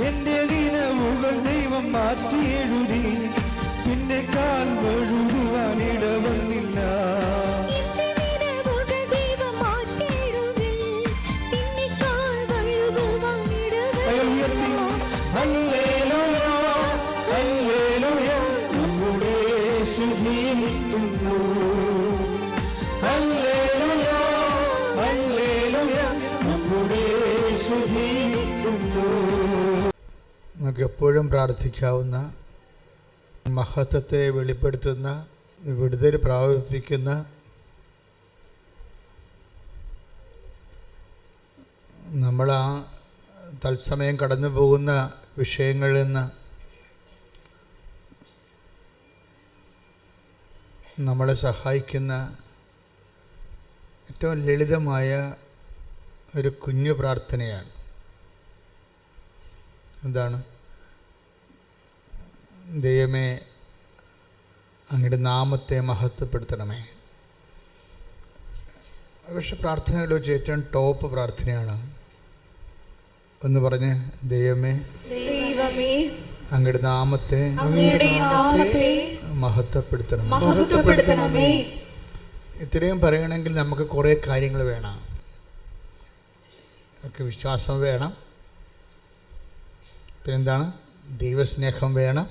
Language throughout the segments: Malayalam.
എന്റെ ദിനവുകൾ ദൈവം മാറ്റി എഴുതി, പിന്നെ കാൽ വഴുകുവാൻ ഇടവന്നില്ല. നമുക്ക് എപ്പോഴും പ്രാർത്ഥിക്കാവുന്ന, മഹത്വത്തെ വെളിപ്പെടുത്തുന്ന, വിടുതൽ പ്രാപിപ്പിക്കുന്ന, നമ്മൾ ആ തത്സമയം കടന്നു പോകുന്ന വിഷയങ്ങളിൽ നിന്ന് നമ്മളെ സഹായിക്കുന്ന ഏറ്റവും ലളിതമായ ഒരു കുഞ്ഞു പ്രാർത്ഥനയാണ്. എന്താണ്? ദൈവമേ, അങ്ങയുടെ നാമത്തെ മഹത്വപ്പെടുത്തണമേ. പക്ഷെ പ്രാർത്ഥനയിൽ വെച്ച് ഏറ്റവും ടോപ്പ് പ്രാർത്ഥനയാണ്. ഒന്ന് പറഞ്ഞ്, ദൈവമേ, അങ്ങയുടെ നാമത്തെ മഹത്വപ്പെടുത്തണമേ. ഇത്രയും പറയണമെങ്കിൽ നമുക്ക് കുറേ കാര്യങ്ങൾ വേണം. നമുക്ക് വിശ്വാസം വേണം, പിന്നെന്താണ്? ദൈവസ്നേഹം വേണം,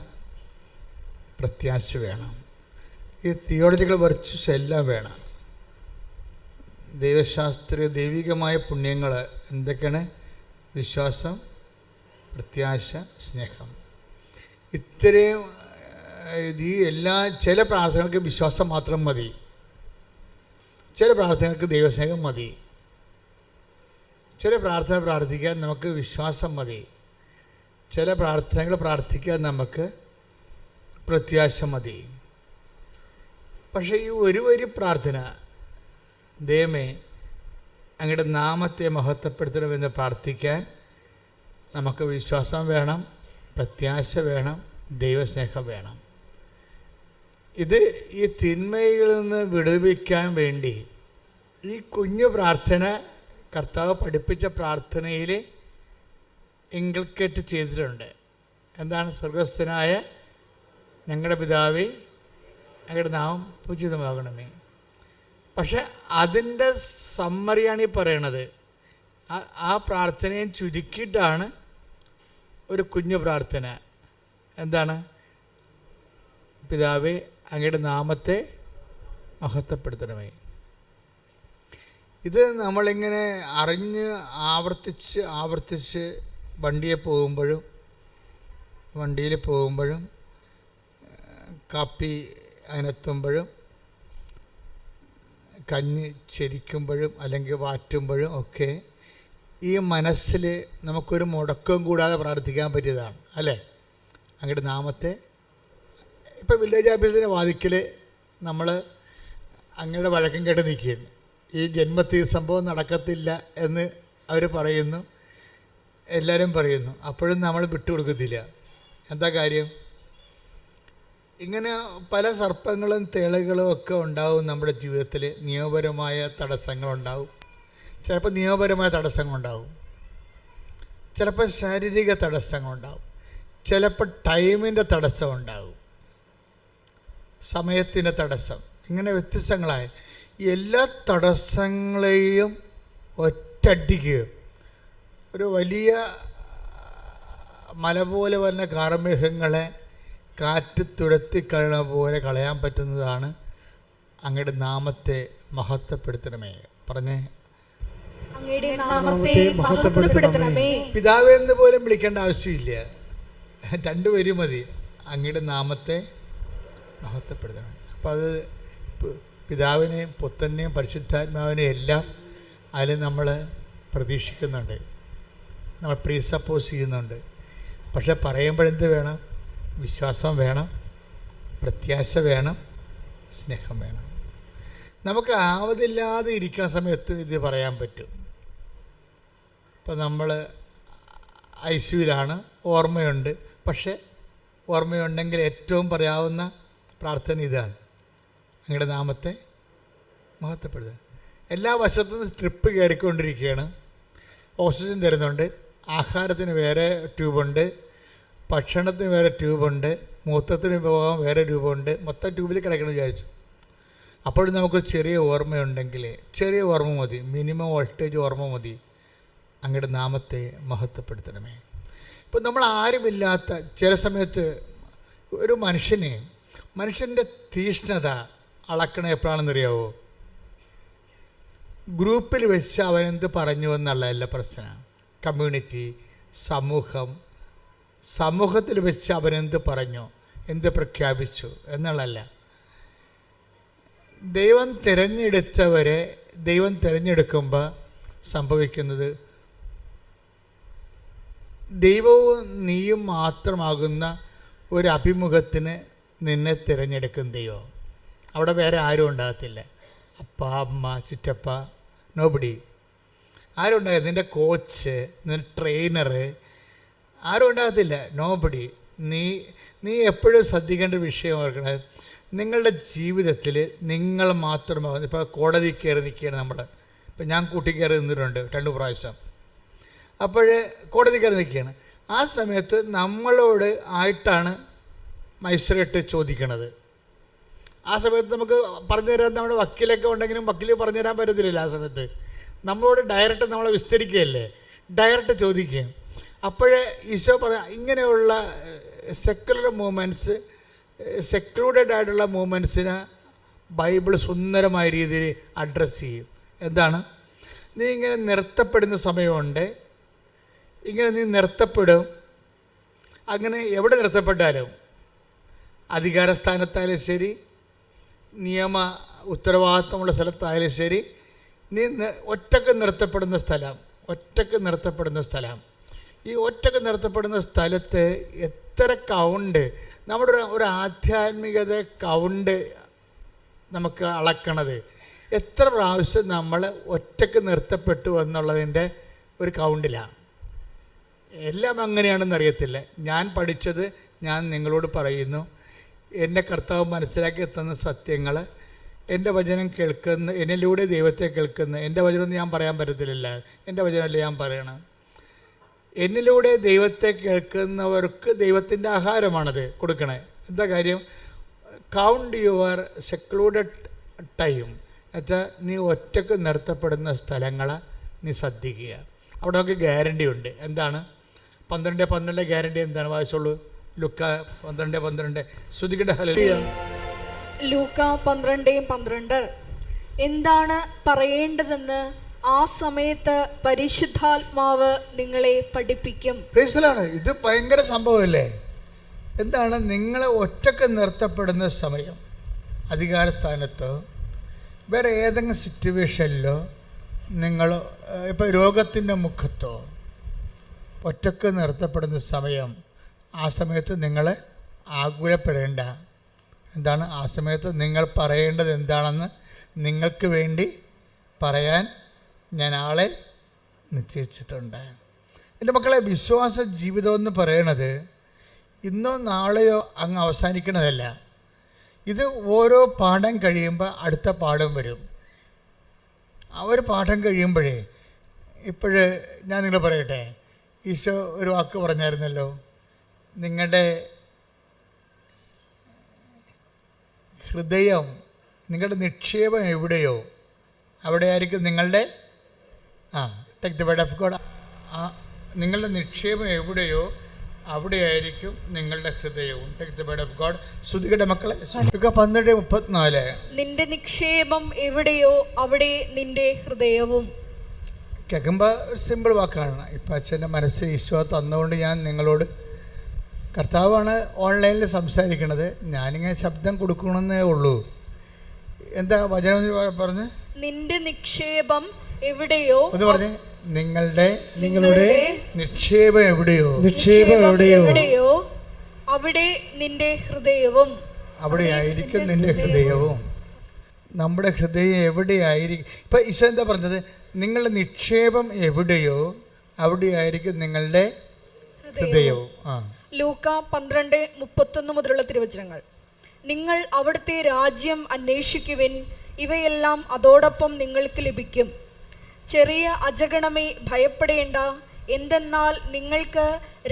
പ്രത്യാശ വേണം. ഈ തിയോളജിക്കൽ വെർച്വസ് എല്ലാം വേണം. ദൈവികമായ പുണ്യങ്ങൾ എന്തൊക്കെയാണ്? വിശ്വാസം, പ്രത്യാശ, സ്നേഹം. ഇത്രയും ചില പ്രാർത്ഥനകൾക്ക് വിശ്വാസം മാത്രം മതി, ചില പ്രാർത്ഥനകൾക്ക് ദൈവസ്നേഹം മതി. ചില പ്രാർത്ഥന പ്രാർത്ഥിക്കാൻ നമുക്ക് വിശ്വാസം മതി, ചില പ്രാർത്ഥനകൾ പ്രാർത്ഥിക്കാൻ നമുക്ക് പ്രത്യാശ മതി. പക്ഷേ ഈ ഒരു വരി പ്രാർത്ഥന, ദൈവമേ അങ്ങയുടെ നാമത്തെ മഹത്വപ്പെടുത്തണമെന്ന് പ്രാർത്ഥിക്കാൻ നമുക്ക് വിശ്വാസം വേണം, പ്രത്യാശ വേണം, ദൈവസ്നേഹം വേണം. ഇത് ഈ തിന്മയിൽ നിന്ന് വിടുവിക്കാൻ വേണ്ടി ഈ കുഞ്ഞു പ്രാർത്ഥന കർത്താവ് പഠിപ്പിച്ച പ്രാർത്ഥനയിൽ ഇൻകൾക്കേറ്റ് ചെയ്തിട്ടുണ്ട്. എന്താണ്? സ്വർഗസ്ഥനായ ഞങ്ങളുടെ പിതാവേ, അങ്ങയുടെ നാമം പൂജിതമാകണമേ. പക്ഷെ അതിൻ്റെ സമ്മറിയാണ് ഈ പറയണത്. ആ പ്രാർത്ഥനയും ചുരുക്കിയിട്ടാണ് ഒരു കുഞ്ഞു പ്രാർത്ഥന. എന്താണ്? പിതാവേ, അങ്ങയുടെ നാമത്തെ മഹത്വപ്പെടുത്തണമേ. ഇത് നമ്മളിങ്ങനെ അറിഞ്ഞ് ആവർത്തിച്ച് വണ്ടിയിൽ പോകുമ്പോഴും കാപ്പി അതിനെത്തുമ്പോഴും കഞ്ഞി ചെരിക്കുമ്പോഴും അല്ലെങ്കിൽ വാറ്റുമ്പോഴും ഒക്കെ ഈ മനസ്സിൽ നമുക്കൊരു മുടക്കവും കൂടാതെ പ്രാർത്ഥിക്കാൻ പറ്റിയതാണ്, അല്ലേ? അങ്ങയുടെ നാമത്തെ. ഇപ്പോൾ വില്ലേജ് ഓഫീസിൻ്റെ വാതിക്കൽ നമ്മൾ അങ്ങയുടെ വഴക്കം കേട്ട് നിൽക്കുകയാണ്. ഈ ജന്മത്തിൽ സംഭവം നടക്കത്തില്ല എന്ന് അവർ പറയുന്നു, എല്ലാവരും പറയുന്നു. അപ്പോഴും നമ്മൾ വിട്ടുകൊടുക്കത്തില്ല. എന്താ കാര്യം? ഇങ്ങനെ പല സർപ്പങ്ങളും തേളുകളും ഒക്കെ ഉണ്ടാവും നമ്മുടെ ജീവിതത്തിൽ. നിയമപരമായ തടസ്സങ്ങളുണ്ടാവും. ചിലപ്പോൾ നിയമപരമായ തടസ്സങ്ങളുണ്ടാവും, ചിലപ്പോൾ ശാരീരിക തടസ്സങ്ങളുണ്ടാവും, ചിലപ്പോൾ ടൈമിൻ്റെ തടസ്സം ഉണ്ടാവും, സമയത്തിൻ്റെ തടസ്സം. ഇങ്ങനെ വ്യത്യസ്തങ്ങളായ എല്ലാ തടസ്സങ്ങളെയും ഒറ്റയടിക്ക് ഒരു വലിയ മല പോലെ വരുന്ന കാർമേഘങ്ങളെ കാറ്റ് തുരത്തിക്കളയണ പോലെ കളയാൻ പറ്റുന്നതാണ് അങ്ങയുടെ നാമത്തെ മഹത്വപ്പെടുത്തണമേ. പറഞ്ഞേ, അങ്ങയുടെ നാമത്തെ മഹത്വപ്പെടുത്തണമേ. പിതാവേ എന്ന് പോലും വിളിക്കേണ്ട ആവശ്യമില്ല, രണ്ടുപേരും മതി. അങ്ങയുടെ നാമത്തെ മഹത്വപ്പെടുത്തണം. അപ്പം അത് പിതാവിനെയും പുത്രനെയും പരിശുദ്ധാത്മാവിനെയും എല്ലാം അതിൽ നമ്മൾ പ്രതീക്ഷിക്കുന്നുണ്ട്, നമ്മൾ പ്രീസപ്പോസ് ചെയ്യുന്നുണ്ട്. പക്ഷെ പറയുമ്പോഴെന്ത് വേണം? വിശ്വാസം വേണം, പ്രത്യാശ വേണം, സ്നേഹം വേണം. നമുക്ക് ആവതില്ലാതെ ഇരിക്കുന്ന സമയത്ത് ഇത് പറയാൻ പറ്റും. ഇപ്പം നമ്മൾ ഐസിയുലാണ്, ഓർമ്മയുണ്ട്. പക്ഷേ ഓർമ്മയുണ്ടെങ്കിൽ ഏറ്റവും പറയാവുന്ന പ്രാർത്ഥന ഇതാണ്: അങ്ങയുടെ നാമത്തെ മഹത്വപ്പെടുത്തുക. എല്ലാ വശത്തുനിന്നും സ്ട്രിപ്പ് കയറിക്കൊണ്ടിരിക്കുകയാണ്, ഓക്സിജൻ തരുന്നുണ്ട്, ആഹാരത്തിന് വേറെ ട്യൂബുണ്ട്, ഭക്ഷണത്തിന് വേറെ ട്യൂബുണ്ട്, മൂത്രത്തിന് പോകാൻ വേറെ ട്യൂബുണ്ട്, മൊത്തം ട്യൂബിൽ കിടക്കണം വിചാരിച്ചു. അപ്പോൾ നമുക്ക് ചെറിയ ഓർമ്മയുണ്ടെങ്കിൽ ചെറിയ ഓർമ്മ മതി, മിനിമം വോൾട്ടേജ് ഓർമ്മ മതി. അങ്ങയുടെ നാമത്തെ മഹത്വപ്പെടുത്തണമേ. ഇപ്പം നമ്മൾ ആരുമില്ലാത്ത ചില സമയത്ത് ഒരു മനുഷ്യൻ്റെ തീഷ്ണത അളക്കണ എപ്പോഴാണെന്നറിയാവോ? ഗ്രൂപ്പിൽ വെച്ച് അവനെന്ത് പറഞ്ഞു എന്നുള്ളതല്ല പ്രശ്നം. കമ്മ്യൂണിറ്റി, സമൂഹത്തിൽ വെച്ച് അവനെന്ത് പറഞ്ഞു, എന്ത് പ്രഖ്യാപിച്ചു എന്നുള്ളതല്ല. ദൈവം തിരഞ്ഞെടുത്തവരെ ദൈവം തിരഞ്ഞെടുക്കുമ്പോൾ സംഭവിക്കുന്നത് ദൈവവും നീയും മാത്രമാകുന്ന ഒരു അഭിമുഖത്തിന് നിന്നെ തിരഞ്ഞെടുക്കും ദൈവം. അവിടെ വേറെ ആരും ഉണ്ടാകത്തില്ല. അപ്പ, അമ്മ, ചിറ്റപ്പ, നോബഡി ആരും ഉണ്ടാകത്തില്ല. നിൻ്റെ കോച്ച്, നിൻ്റെ ട്രെയിനറ് ആരും ഉണ്ടാകത്തില്ല. നോബഡി. നീ എപ്പോഴും ശ്രദ്ധിക്കേണ്ട വിഷയം ഓർക്കണത്, നിങ്ങളുടെ ജീവിതത്തിൽ നിങ്ങൾ മാത്രമാകുന്നു. ഇപ്പോൾ കോടതി കയറി നിൽക്കുകയാണ് നമ്മൾ. ഇപ്പം ഞാൻ കൂട്ടി കയറി നിന്നിട്ടുണ്ട് 2 പ്രാവശ്യം. അപ്പോൾ കോടതി കയറി നിൽക്കുകയാണ്. ആ സമയത്ത് നമ്മളോട് ആയിട്ടാണ് മജിസ്ട്രേറ്റ് ചോദിക്കണത്. ആ സമയത്ത് നമുക്ക് പറഞ്ഞു തരാൻ നമ്മുടെ വക്കീലൊക്കെ ഉണ്ടെങ്കിലും വക്കീൽ പറഞ്ഞു തരാൻ പറ്റത്തില്ല. ആ സമയത്ത് നമ്മളോട് ഡയറക്റ്റ് നമ്മളെ വിസ്തരിക്കുകയല്ലേ, ഡയറക്റ്റ് ചോദിക്കുകയും. അപ്പോഴേ ഈശോ ഇങ്ങനെയുള്ള സെക്കുലർ മൂവ്മെൻറ്റ്സ്, സെക്ലൂഡഡ് ആയിട്ടുള്ള മൂവ്മെൻറ്റ്സിനെ ബൈബിൾ സുന്ദരമായ രീതിയിൽ അഡ്രസ്സ് ചെയ്യും. എന്താണ്? നീ ഇങ്ങനെ നിർത്തപ്പെടുന്ന സമയമുണ്ട്, ഇങ്ങനെ നീ നിർത്തപ്പെടും. അങ്ങനെ എവിടെ നിർത്തപ്പെട്ടാലും, അധികാരസ്ഥാനത്തായാലും ശരി, നിയമ ഉത്തരവാദിത്തമുള്ള സ്ഥലത്തായാലും ശരി, നീ ഒറ്റക്ക് നിർത്തപ്പെടുന്ന സ്ഥലം. ഈ ഒറ്റക്ക് നിർത്തപ്പെടുന്ന സ്ഥലത്ത് എത്ര കൗണ്ട്, നമ്മുടെ ഒരു ആധ്യാത്മികത കൗണ്ട് നമുക്ക് അളക്കണത്, എത്ര പ്രാവശ്യം നമ്മൾ ഒറ്റക്ക് നിർത്തപ്പെട്ടു എന്നുള്ളതിൻ്റെ ഒരു കൗണ്ടിലാണ്. എല്ലാം അങ്ങനെയാണെന്ന് അറിയത്തില്ല. ഞാൻ പഠിച്ചത് ഞാൻ നിങ്ങളോട് പറയുന്നു. എൻ്റെ കർത്താവ് മനസ്സിലാക്കി തന്ന സത്യങ്ങൾ, എൻ്റെ വചനം കേൾക്കുന്ന, എന്നിലൂടെ ദൈവത്തെ കേൾക്കുന്ന, എൻ്റെ വചനമൊന്നും ഞാൻ പറയാൻ പറ്റത്തില്ല, എൻ്റെ വചനമല്ല ഞാൻ പറയണം. എന്നിലൂടെ ദൈവത്തെ കേൾക്കുന്നവർക്ക് ദൈവത്തിൻ്റെ ആഹാരമാണത് കൊടുക്കണേ. എന്താ കാര്യം? Count your secluded time. എന്നുവെച്ചാൽ നീ ഒറ്റക്ക് നിർത്തപ്പെടുന്ന സ്ഥലങ്ങളെ നീ ശ്രദ്ധിക്കുക. അവിടെ നമുക്ക് ഗ്യാരണ്ടി ഉണ്ട്. എന്താണ്? 12:12 ഗ്യാരണ്ടി എന്താണ്? വായിച്ചോളൂ. ലൂക്ക 12:12. ശ്രുതികയുടെ ഹല്ലേലൂയ. ലൂക്ക 12:12. എന്താണ് പറയേണ്ടതെന്ന് ആ സമയത്ത് പരിശുദ്ധാത്മാവ് നിങ്ങളെ പഠിപ്പിക്കും. ഇത് ഭയങ്കര സംഭവമല്ലേ? എന്താണ്? നിങ്ങളെ ഒറ്റക്ക് നിർത്തപ്പെടുന്ന സമയം, അധികാരസ്ഥാനത്തോ വേറെ ഏതെങ്കിലും സിറ്റുവേഷനിലോ, നിങ്ങൾ ഇപ്പോൾ രോഗത്തിൻ്റെ മുഖത്തോ ഒറ്റക്ക് നിർത്തപ്പെടുന്ന സമയം, ആ സമയത്ത് നിങ്ങൾ ആകുലപ്പെടേണ്ട. എന്താണ്? ആ സമയത്ത് നിങ്ങൾ പറയേണ്ടത് എന്താണെന്ന് നിങ്ങൾക്ക് വേണ്ടി പറയാൻ ഞാൻ ആളെ നിശ്ചയിച്ചിട്ടുണ്ട്. എൻ്റെ മക്കളെ, വിശ്വാസ ജീവിതം എന്ന് പറയണത് ഇന്നോ നാളെയോ അങ്ങ് അവസാനിക്കണതല്ല. ഇത് ഓരോ പാഠം കഴിയുമ്പോൾ അടുത്ത പാഠം വരും. ആ ഒരു പാഠം കഴിയുമ്പോഴേ, ഇപ്പോഴ് ഞാൻ നിങ്ങൾ പറയട്ടെ, ഈശോ ഒരു വാക്ക് പറഞ്ഞായിരുന്നല്ലോ, നിങ്ങളുടെ ഹൃദയം, നിങ്ങളുടെ നിക്ഷേപം എവിടെയോ അവിടെയായിരിക്കും നിങ്ങളുടെ take the word of God. നിങ്ങളുടെ നിക്ഷേപം എവിടെയോ അവിടെയായിരിക്കും നിങ്ങളുടെ ഹൃദയവും. Take the word of God. ശ്രുതികയുടെ മക്കളെ, 12:34. നിന്റെ നിക്ഷേപം എവിടെയോ അവിടെ നിന്റെ ഹൃദയവും. കേൾക്കുമ്പോൾ സിമ്പിൾ വാക്കാണ്. ഇപ്പം അച്ഛൻ്റെ മനസ്സിൽ ഈശോ തന്നുകൊണ്ട് ഞാൻ നിങ്ങളോട്, കർത്താവാണ് ഓൺലൈനിൽ സംസാരിക്കണത്, ഞാനിങ്ങനെ ശബ്ദം കൊടുക്കണമെന്നേ ഉള്ളൂ. എന്താ വചനം പറഞ്ഞ്? നിന്റെ നിക്ഷേപം എവിടെയോ എന്ന് പറഞ്ഞ്, നിങ്ങളുടെ നിക്ഷേപം എവിടെയോ അവിടെ നിന്റെ ഹൃദയവും. അവിടെയായിരിക്കും നിന്റെ ഹൃദയവും. നമ്മുടെ ഹൃദയം എവിടെയായിരിക്കും? ഇപ്പം ഈശോ എന്താ പറഞ്ഞത്? നിങ്ങളുടെ നിക്ഷേപം എവിടെയോ അവിടെയായിരിക്കും നിങ്ങളുടെ ഹൃദയവും. ലൂക്ക 12:31 മുതലുള്ള തിരുവചനങ്ങൾ. നിങ്ങൾ അവിടുത്തെ രാജ്യം അന്വേഷിക്കുവിൻ, ഇവയെല്ലാം അതോടൊപ്പം നിങ്ങൾക്ക് ലഭിക്കും. ചെറിയ അജഗണമേ, ഭയപ്പെടേണ്ട, എന്തെന്നാൽ നിങ്ങൾക്ക്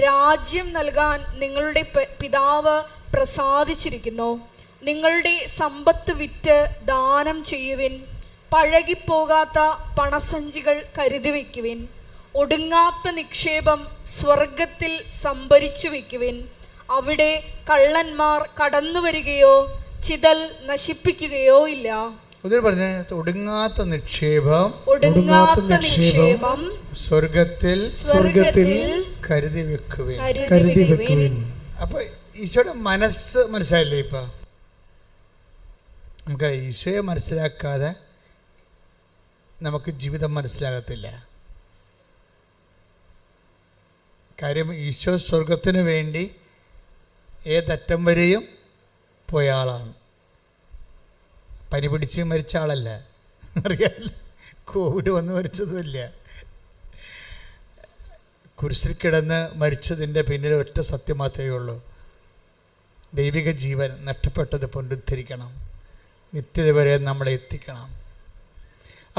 രാജ്യം നൽകാൻ നിങ്ങളുടെ പിതാവ് പ്രസാദിച്ചിരിക്കുന്നു. നിങ്ങളുടെ സമ്പത്ത് വിറ്റ് ദാനം ചെയ്യുവിൻ. പഴകിപ്പോകാത്ത പണസഞ്ചികൾ കരുതി വയ്ക്കുവിൻ. ഒടുങ്ങാത്ത നിക്ഷേപം സ്വർഗത്തിൽ സംഭരിച്ചു വയ്ക്കുവിൻ. അവിടെ കള്ളന്മാർ കടന്നു വരികയോ ചിതൽ നശിപ്പിക്കുകയോ ഇല്ല. പറഞ്ഞ ഒടുങ്ങാത്ത നിക്ഷേപം സ്വർഗത്തിൽ കരുതി വെക്കുവിൻ. അപ്പൊ ഈശോയുടെ മനസ്സ് മനസ്സിലായില്ലേ? ഇപ്പൊ നമുക്ക് ഈശോയെ മനസ്സിലാക്കാതെ നമുക്ക് ജീവിതം മനസ്സിലാകത്തില്ല. കാര്യം ഈശോ സ്വർഗത്തിന് വേണ്ടി ഏതറ്റം വരെയും പോയ ആളാണ്. പനി പിടിച്ച് മരിച്ച ആളല്ല, അറിയാമല്ല. കോവിഡ് വന്ന് മരിച്ചതുമില്ല. കുരിശിൽ കിടന്ന് മരിച്ചതിൻ്റെ പിന്നിൽ ഒറ്റ സത്യം മാത്രമേ ഉള്ളൂ: ദൈവിക ജീവൻ നഷ്ടപ്പെട്ടത് പുനരുദ്ധരിക്കണം, നിത്യത വരെ നമ്മളെ എത്തിക്കണം.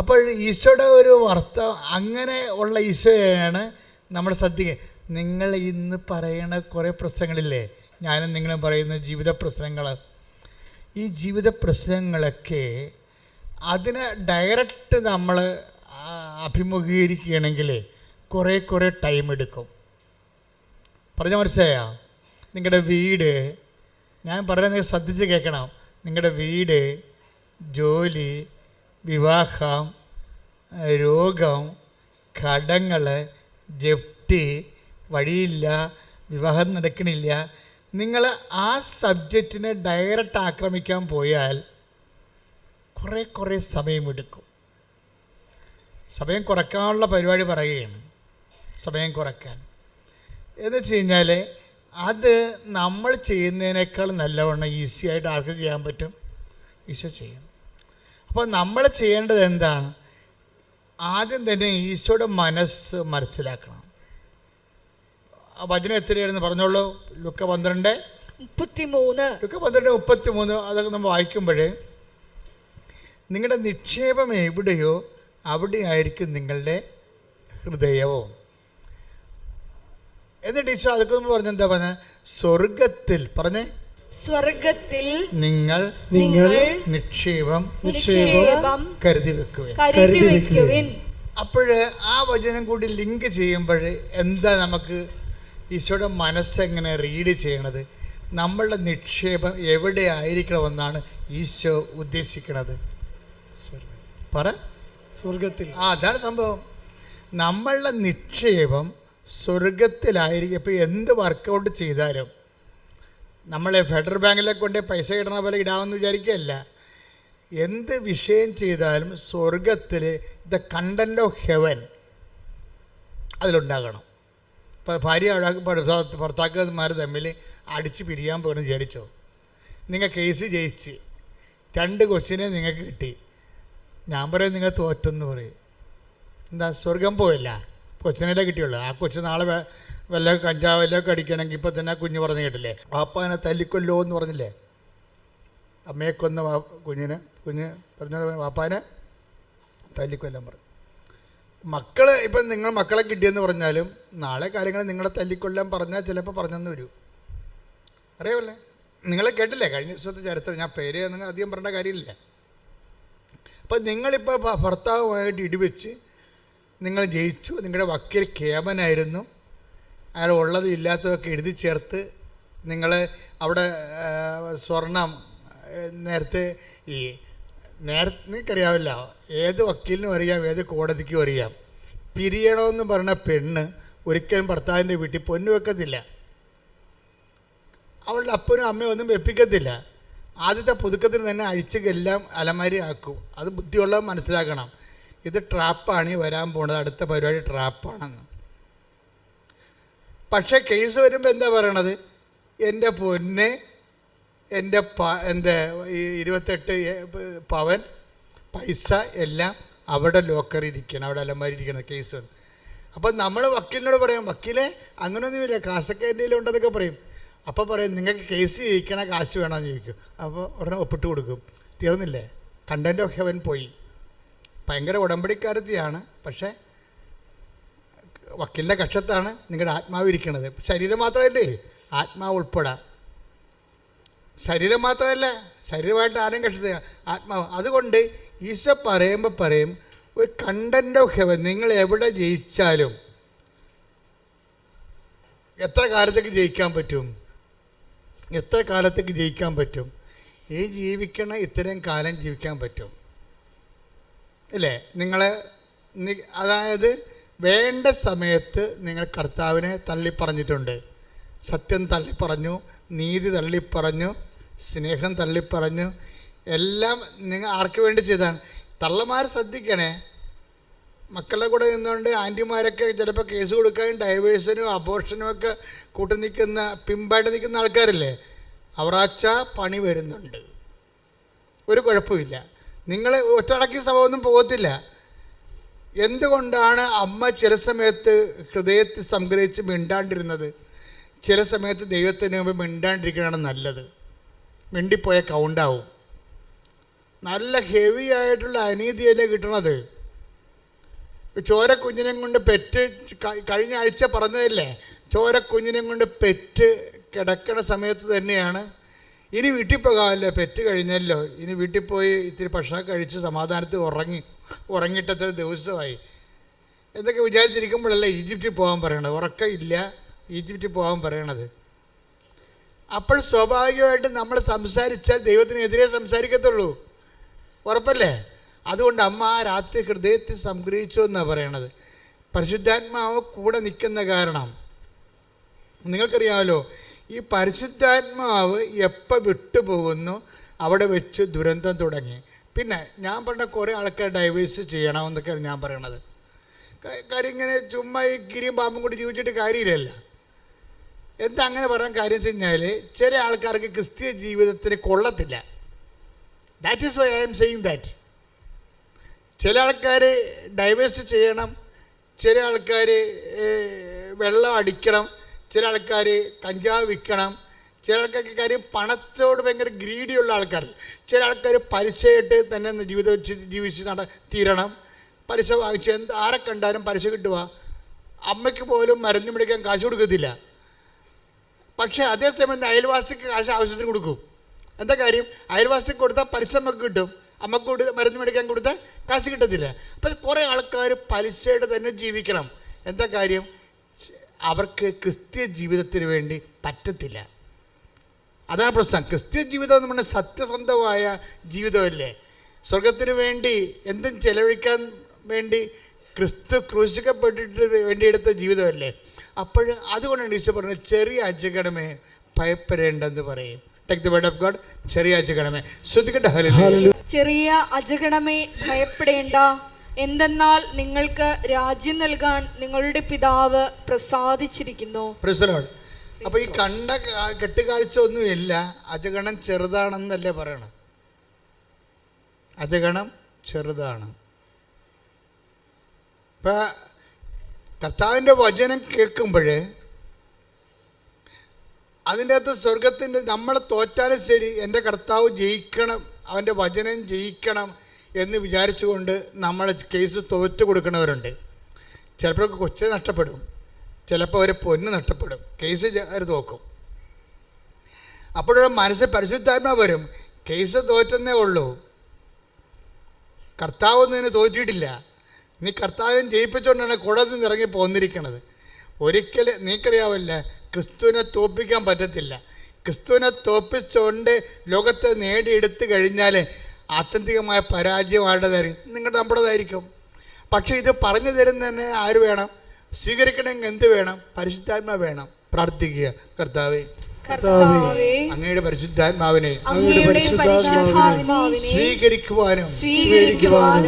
അപ്പോൾ ഈശോയുടെ ഒരു അങ്ങനെ ഉള്ള ഈശോയാണ് നമ്മൾ ശ്രദ്ധിക്കുക. നിങ്ങൾ ഇന്ന് പറയണ കുറേ പ്രശ്നങ്ങളില്ലേ, ഞാനും നിങ്ങളും പറയുന്ന ജീവിത പ്രശ്നങ്ങൾ, ഈ ജീവിത പ്രശ്നങ്ങളൊക്കെ അതിനെ ഡയറക്റ്റ് നമ്മൾ അഭിമുഖീകരിക്കുകയാണെങ്കിൽ കുറേ ടൈം എടുക്കും. പറഞ്ഞ മനസ്സിലായോ? നിങ്ങളുടെ വീട്, ഞാൻ പറയുന്നത് ശ്രദ്ധിച്ച് കേൾക്കണം. നിങ്ങളുടെ വീട്, ജോലി, വിവാഹം, രോഗം, കടങ്ങൾ, ജപ്തി, വഴിയില്ല, വിവാഹം നടക്കണില്ല, നിങ്ങൾ ആ സബ്ജക്റ്റിനെ ഡയറക്റ്റ് ആക്രമിക്കാൻ പോയാൽ കുറേ സമയമെടുക്കും. സമയം കുറയ്ക്കാനുള്ള പരിപാടി പറയുകയാണ്. സമയം കുറയ്ക്കാൻ എന്ന് വെച്ച് കഴിഞ്ഞാൽ അത് നമ്മൾ ചെയ്യുന്നതിനേക്കാൾ നല്ലവണ്ണം ഈസിയായിട്ട് ആർക്ക് ചെയ്യാൻ പറ്റും? ഈശോ ചെയ്യും. അപ്പോൾ നമ്മൾ ചെയ്യേണ്ടത് എന്താണ്? ആദ്യം തന്നെ ഈശോയുടെ മനസ്സ് മനസ്സിലാക്കണം. ആ വചനം എത്രയായിരുന്നു പറഞ്ഞോളൂ? ലുക്ക 12:33. അതൊക്കെ നമ്മൾ വായിക്കുമ്പോൾ നിങ്ങളുടെ നിക്ഷേപം എവിടെയോ അവിടെയായിരിക്കും നിങ്ങളുടെ ഹൃദയവും. എന്നിട്ട് ഈശോ അതൊക്കെ പറഞ്ഞെന്താ പറഞ്ഞ? സ്വർഗത്തിൽ സ്വർഗത്തിൽ നിങ്ങൾ നിക്ഷേപം കരുതി വെക്കുവിൻ. അപ്പോഴ് ആ വചനം കൂടി ലിങ്ക് ചെയ്യുമ്പോൾ എന്താ നമുക്ക് ഈശോയുടെ മനസ്സെങ്ങനെ റീഡ് ചെയ്യണത്? നമ്മളുടെ നിക്ഷേപം എവിടെ ആയിരിക്കണമെന്നാണ് ഈശോ ഉദ്ദേശിക്കുന്നത്? സ്വർഗത്തിൽ. അതാണ് സംഭവം. നമ്മളുടെ നിക്ഷേപം സ്വർഗത്തിലായിരിക്കും. ഇപ്പോൾ എന്ത് വർക്കൗട്ട് ചെയ്താലും നമ്മളെ ഫെഡറൽ ബാങ്കിലെ കൊണ്ട് പൈസ ഇടണ പോലെ ഇടാമെന്ന് വിചാരിക്കുകയല്ല. എന്ത് വിഷയം ചെയ്താലും സ്വർഗത്തിൽ ദ കണ്ടന്റ് ഓഫ് ഹെവൻ അതിലുണ്ടാകണം. ഇപ്പോൾ ഭാര്യ ഭർത്താക്കന്മാർ തമ്മിൽ അടിച്ച് പിരിയാൻ പോകണമെന്ന് വിചാരിച്ചോ? നിങ്ങൾ കേസ് ജയിച്ച് 2 കൊച്ചിനെ നിങ്ങൾക്ക് കിട്ടി, ഞാൻ പറയും നിങ്ങൾ തോറ്റെന്ന് പറയും. എന്താ? സ്വർഗം പോയില്ല, കൊച്ചിനല്ലേ കിട്ടിയുള്ളൂ. ആ കൊച്ചു നാളെ വല്ല കഞ്ചാവല്ലൊക്കെ അടിക്കണമെങ്കിൽ ഇപ്പോൾ തന്നെ കുഞ്ഞ് പറഞ്ഞു കേട്ടില്ലേ, വാപ്പാനെ തല്ലിക്കൊല്ലോ എന്ന് പറഞ്ഞില്ലേ? അമ്മയെ കൊന്ന കുഞ്ഞ് പറഞ്ഞത് വാപ്പാനെ തല്ലിക്കൊല്ലാൻ പറഞ്ഞു. മക്കൾ ഇപ്പം നിങ്ങൾ മക്കളെ കിട്ടിയെന്ന് പറഞ്ഞാലും നാളെ കാര്യങ്ങൾ നിങ്ങളെ തല്ലിക്കൊല്ലാൻ പറഞ്ഞാൽ ചിലപ്പോൾ പറഞ്ഞെന്ന് വരൂ. അറിയാമല്ലേ? നിങ്ങളെ കേട്ടില്ലേ കഴിഞ്ഞ ദിവസത്തെ ചരിത്രം? ഞാൻ പേര് നിങ്ങൾ അധികം പറയേണ്ട കാര്യമില്ല. അപ്പം നിങ്ങളിപ്പോൾ ഭർത്താവുമായിട്ട് ഇടിവെച്ച് നിങ്ങൾ ജയിച്ചു. നിങ്ങളുടെ വക്കീൽ കേമനായിരുന്നു. അയാൾ ഉള്ളത് ഇല്ലാത്തതൊക്കെ എഴുതി ചേർത്ത് നിങ്ങൾ അവിടെ സ്വർണം നേരത്തെ നിങ്ങൾക്കറിയാവില്ല, ഏത് വക്കീലിനും അറിയാം, ഏത് കോടതിക്കും അറിയാം, പിരിയണമെന്ന് പറഞ്ഞ പെണ്ണ് ഒരിക്കലും ഭർത്താവിൻ്റെ വീട്ടിൽ പൊന്നു വെക്കത്തില്ല. അവളുടെ അപ്പനും അമ്മയും ഒന്നും വെപ്പിക്കത്തില്ല. ആദ്യത്തെ പുതുക്കത്തിന് തന്നെ അഴിച്ചെല്ലാം അലമാരി ആക്കും. അത് ബുദ്ധിയുള്ളവർ മനസ്സിലാക്കണം. ഇത് ട്രാപ്പാണ് ഈ വരാൻ പോണത്, അടുത്ത പരിപാടി ട്രാപ്പാണെന്ന്. പക്ഷേ കേസ് വരുമ്പോൾ എന്താ പറയണത്? എൻ്റെ പൊന്നെ, എൻ്റെ 28 പവൻ പൈസ എല്ലാം അവിടെ ലോക്കറിൽ ഇരിക്കണം, അവിടെ അലമാരി ഇരിക്കണം കേസ്. അപ്പം നമ്മൾ വക്കീലിനോട് പറയാം, വക്കീലെ അങ്ങനെയൊന്നുമില്ല, കാശൊക്കെ എൻ്റെ ഉണ്ടെന്നൊക്കെ പറയും. അപ്പോൾ പറയും നിങ്ങൾക്ക് കേസ് ജയിക്കണ കാശ് വേണമെന്ന് ചോദിക്കും. അപ്പോൾ ഉടനെ ഒപ്പിട്ട് കൊടുക്കും. തീർന്നില്ലേ? കണ്ടന്റ് ഓഫ് ഹെവൻ പോയി. ഭയങ്കര ഉടമ്പടിക്കാരത്തിയാണ്, പക്ഷേ വക്കീലിൻ്റെ കക്ഷത്താണ് നിങ്ങളുടെ ആത്മാവ് ഇരിക്കുന്നത്. ശരീരം മാത്രമല്ലേ, ആത്മാവ് ഉൾപ്പെടാം. ശരീരം മാത്രമല്ല, ശരീരമായിട്ട് ആരും കക്ഷത, ആത്മാവ്. അതുകൊണ്ട് ഈശോ പറയുമ്പോൾ പറയും, ഒരു കണ്ടന്റ് ഓഫ് ഹെവൻ, നിങ്ങൾ എവിടെ ജയിച്ചാലും എത്ര കാലത്തേക്ക് ജയിക്കാൻ പറ്റും, എത്ര കാലത്തേക്ക് ജയിക്കാൻ പറ്റും, ഈ ജീവിക്കണ ഇത്രയും കാലം ജീവിക്കാൻ പറ്റും അല്ലേ? അതായത് വേണ്ട സമയത്ത് നിങ്ങൾ കർത്താവിനെ തള്ളിപ്പറഞ്ഞിട്ടുണ്ട്. സത്യം തള്ളിപ്പറഞ്ഞു, നീതി തള്ളിപ്പറഞ്ഞു, സ്നേഹം തള്ളിപ്പറഞ്ഞു. എല്ലാം നിങ്ങൾ ആർക്ക് വേണ്ടി ചെയ്താണ്? തള്ളമാർ ശ്രദ്ധിക്കണേ, മക്കളുടെ കൂടെ നിന്നുകൊണ്ട് ആൻറ്റിമാരൊക്കെ ചിലപ്പോൾ കേസ് കൊടുക്കാനും ഡൈവേഴ്സിനും അബോർഷനും ഒക്കെ കൂട്ടി നിൽക്കുന്ന, പിമ്പായിട്ട് നിൽക്കുന്ന ആൾക്കാരില്ലേ, അവറാച്ച പണി വരുന്നുണ്ട്. ഒരു കുഴപ്പമില്ല, നിങ്ങൾ ഒറ്റടക്കി സഭയൊന്നും പോകത്തില്ല. എന്തുകൊണ്ടാണ് അമ്മ ചില സമയത്ത് ഹൃദയത്തിൽ സംഗ്രഹിച്ച് മിണ്ടാണ്ടിരുന്നത്? ചില സമയത്ത് ദൈവത്തിന് മുമ്പ് മിണ്ടാണ്ടിരിക്കണതാണ് നല്ലത്. മിണ്ടിപ്പോയ കൗണ്ടാവും. നല്ല ഹെവി ആയിട്ടുള്ള അനീതിയല്ലേ കിട്ടണത്. ചോര കുഞ്ഞിനെ കൊണ്ട് പെറ്റ്, കഴിഞ്ഞ ആഴ്ച പറഞ്ഞതല്ലേ, ചോര കുഞ്ഞിനെ കൊണ്ട് പെറ്റ് കിടക്കണ സമയത്ത് തന്നെയാണ് ഇനി വീട്ടിൽ പോകാമല്ലോ, പെറ്റ് കഴിഞ്ഞല്ലോ, ഇനി വീട്ടിൽ പോയി ഇത്തിരി ഭക്ഷണം കഴിച്ച് സമാധാനത്തിൽ ഉറങ്ങിയിട്ടത്ര ദിവസമായി എന്തൊക്കെ വിചാരിച്ചിരിക്കുമ്പോഴല്ലേ ഈജിപ്തിൽ പോകാൻ പറയണത്. ഉറക്കമില്ല, ഈജിപ്തിൽ പോകാൻ പറയണത്. അപ്പോൾ സ്വാഭാവികമായിട്ട് നമ്മൾ സംസാരിച്ചാൽ ദൈവത്തിനെതിരെ സംസാരിക്കത്തുള്ളൂ, ഉറപ്പല്ലേ? അതുകൊണ്ട് അമ്മ ആ രാത്രി ഹൃദയത്തിൽ സംഗ്രഹിച്ചു എന്നാണ് പറയണത്. പരിശുദ്ധാത്മാവ് കൂടെ നിൽക്കുന്ന കാരണം നിങ്ങൾക്കറിയാമല്ലോ, ഈ പരിശുദ്ധാത്മാവ് എപ്പോൾ വിട്ടുപോകുന്നു അവിടെ വെച്ച് ദുരന്തം തുടങ്ങി. പിന്നെ ഞാൻ പറഞ്ഞ കുറേ ആൾക്കാർ ഡൈവേഴ്സ് ചെയ്യണമെന്നൊക്കെയാണ് ഞാൻ പറയണത്. കാര്യം ഇങ്ങനെ ചുമ്മാ ഈ ഗിരിയും പാമ്പും കൂടി ജീവിച്ചിട്ട് കാര്യമില്ലല്ല. എന്താ അങ്ങനെ പറയാൻ കാര്യം വെച്ച് കഴിഞ്ഞാൽ, ചില ആൾക്കാർക്ക് ക്രിസ്തീയ ജീവിതത്തിന് കൊള്ളത്തില്ല. That is why I am saying that. ചില ആൾക്കാർ ഡൈവേഴ്സ് ചെയ്യണം, ചില ആൾക്കാർ വെള്ളം അടിക്കണം, ചില ആൾക്കാർ കഞ്ചാവ് വിൽക്കണം, ചില ആൾക്കാർക്ക് കാര്യം പണത്തോട് ഭയങ്കര ഗ്രീഡിയുള്ള ആൾക്കാർ, ചില ആൾക്കാർ പലിശയായിട്ട് തന്നെ ജീവിതം ജീവിച്ച് തീരണം. പലിശ വാങ്ങിച്ച് ആരെ കണ്ടാലും പലിശ കിട്ടുക. അമ്മയ്ക്ക് പോലും മരുന്ന് മേടിക്കാൻ കാശ് കൊടുക്കത്തില്ല. പക്ഷേ അതേസമയം അയൽവാസിക്ക് കാശ് ആവശ്യത്തിന് കൊടുക്കും. എന്താ കാര്യം? അയൽവാസിക്ക് കൊടുത്താൽ പലിശ നമുക്ക് കിട്ടും, അമ്മക്ക് മരുന്ന് മേടിക്കാൻ കൊടുത്താൽ കാശ് കിട്ടത്തില്ല. അപ്പം കുറേ ആൾക്കാർ പലിശയുടെ തന്നെ ജീവിക്കണം. എന്താ കാര്യം? അവർക്ക് ക്രിസ്തീയ ജീവിതത്തിന് വേണ്ടി പറ്റത്തില്ല. അതാണ് പ്രശ്നം. ക്രിസ്തീയ ജീവിതം എന്ന് പറഞ്ഞാൽ സത്യസന്ധമായ ജീവിതമല്ലേ. സ്വർഗത്തിന് വേണ്ടി എന്തും ചെലവഴിക്കാൻ വേണ്ടി ക്രിസ്തു ക്രൂശിക്കപ്പെട്ടിട്ട് വേണ്ടിയെടുത്ത ജീവിതമല്ലേ. അപ്പോൾ അതുകൊണ്ടാണ് ഈശോ പറഞ്ഞത്, ചെറിയ അജഗണമേ ഭയപ്പെടേണ്ടെന്ന് പറയും. Take the word of God. ചെറിയ അജഗണമേ ശ്രദ്ധിക്കട്ടെ. ചെറിയ അജഗണമേ ഭയപ്പെടേണ്ട, എന്തെന്നാൽ നിങ്ങൾക്ക് രാജ്യം നൽകാൻ നിങ്ങളുടെ പിതാവ് പ്രസാദിച്ചിരിക്കുന്നു. അപ്പൊ ഈ കണ്ട കെട്ടുകാഴ്ച ഒന്നുമില്ല. അജഗണം ചെറുതാണെന്നല്ലേ പറയണം. അജഗണം ചെറുതാണ്. ഇപ്പൊ കർത്താവിൻ്റെ വചനം കേൾക്കുമ്പോൾ അതിൻ്റെ അകത്ത് സ്വർഗത്തിൻ്റെ, നമ്മൾ തോറ്റാലും ശരി എൻ്റെ കർത്താവ് ജയിക്കണം, അവൻ്റെ വചനം ജയിക്കണം എന്ന് വിചാരിച്ചുകൊണ്ട് നമ്മൾ കേസ് തോറ്റു കൊടുക്കുന്നവരുണ്ട്. ചിലപ്പോൾ കൊച്ചു നഷ്ടപ്പെടും, ചിലപ്പോൾ അവർ പൊന്ന് നഷ്ടപ്പെടും, കേസ് അവർ തോക്കും. അപ്പോഴൊരു മനസ്സിൽ പരിശുദ്ധാത്മാവ് വരും, കേസ് തോറ്റെന്നേ ഉള്ളൂ, കർത്താവൊന്നും ഇതിന് തോറ്റിയിട്ടില്ല, നീ കർത്താവിനെ ജയിപ്പിച്ചുകൊണ്ടാണ് കോടതിയിൽ നിന്ന് ഇറങ്ങി പോന്നിരിക്കണത്. ഒരിക്കലും നീക്കറിയാവില്ല, ക്രിസ്തുവിനെ തോൽപ്പിക്കാൻ പറ്റത്തില്ല. ക്രിസ്തുവിനെ തോൽപ്പിച്ചുകൊണ്ട് ലോകത്തെ നേടിയെടുത്തു കഴിഞ്ഞാൽ ആത്യന്തികമായ പരാജയം ആരുടേതായിരിക്കും? നമ്മുടേതായിരിക്കും. പക്ഷേ ഇത് പറഞ്ഞു തരുന്നതന്നെ ആര് വേണം? സ്വീകരിക്കണമെങ്കിൽ എന്ത് വേണം? പരിശുദ്ധാത്മാവ് വേണം. പ്രാർത്ഥിക്കുക, കർത്താവേ അങ്ങയുടെ പരിശുദ്ധാത്മാവിനെ സ്വീകരിക്കുവാനും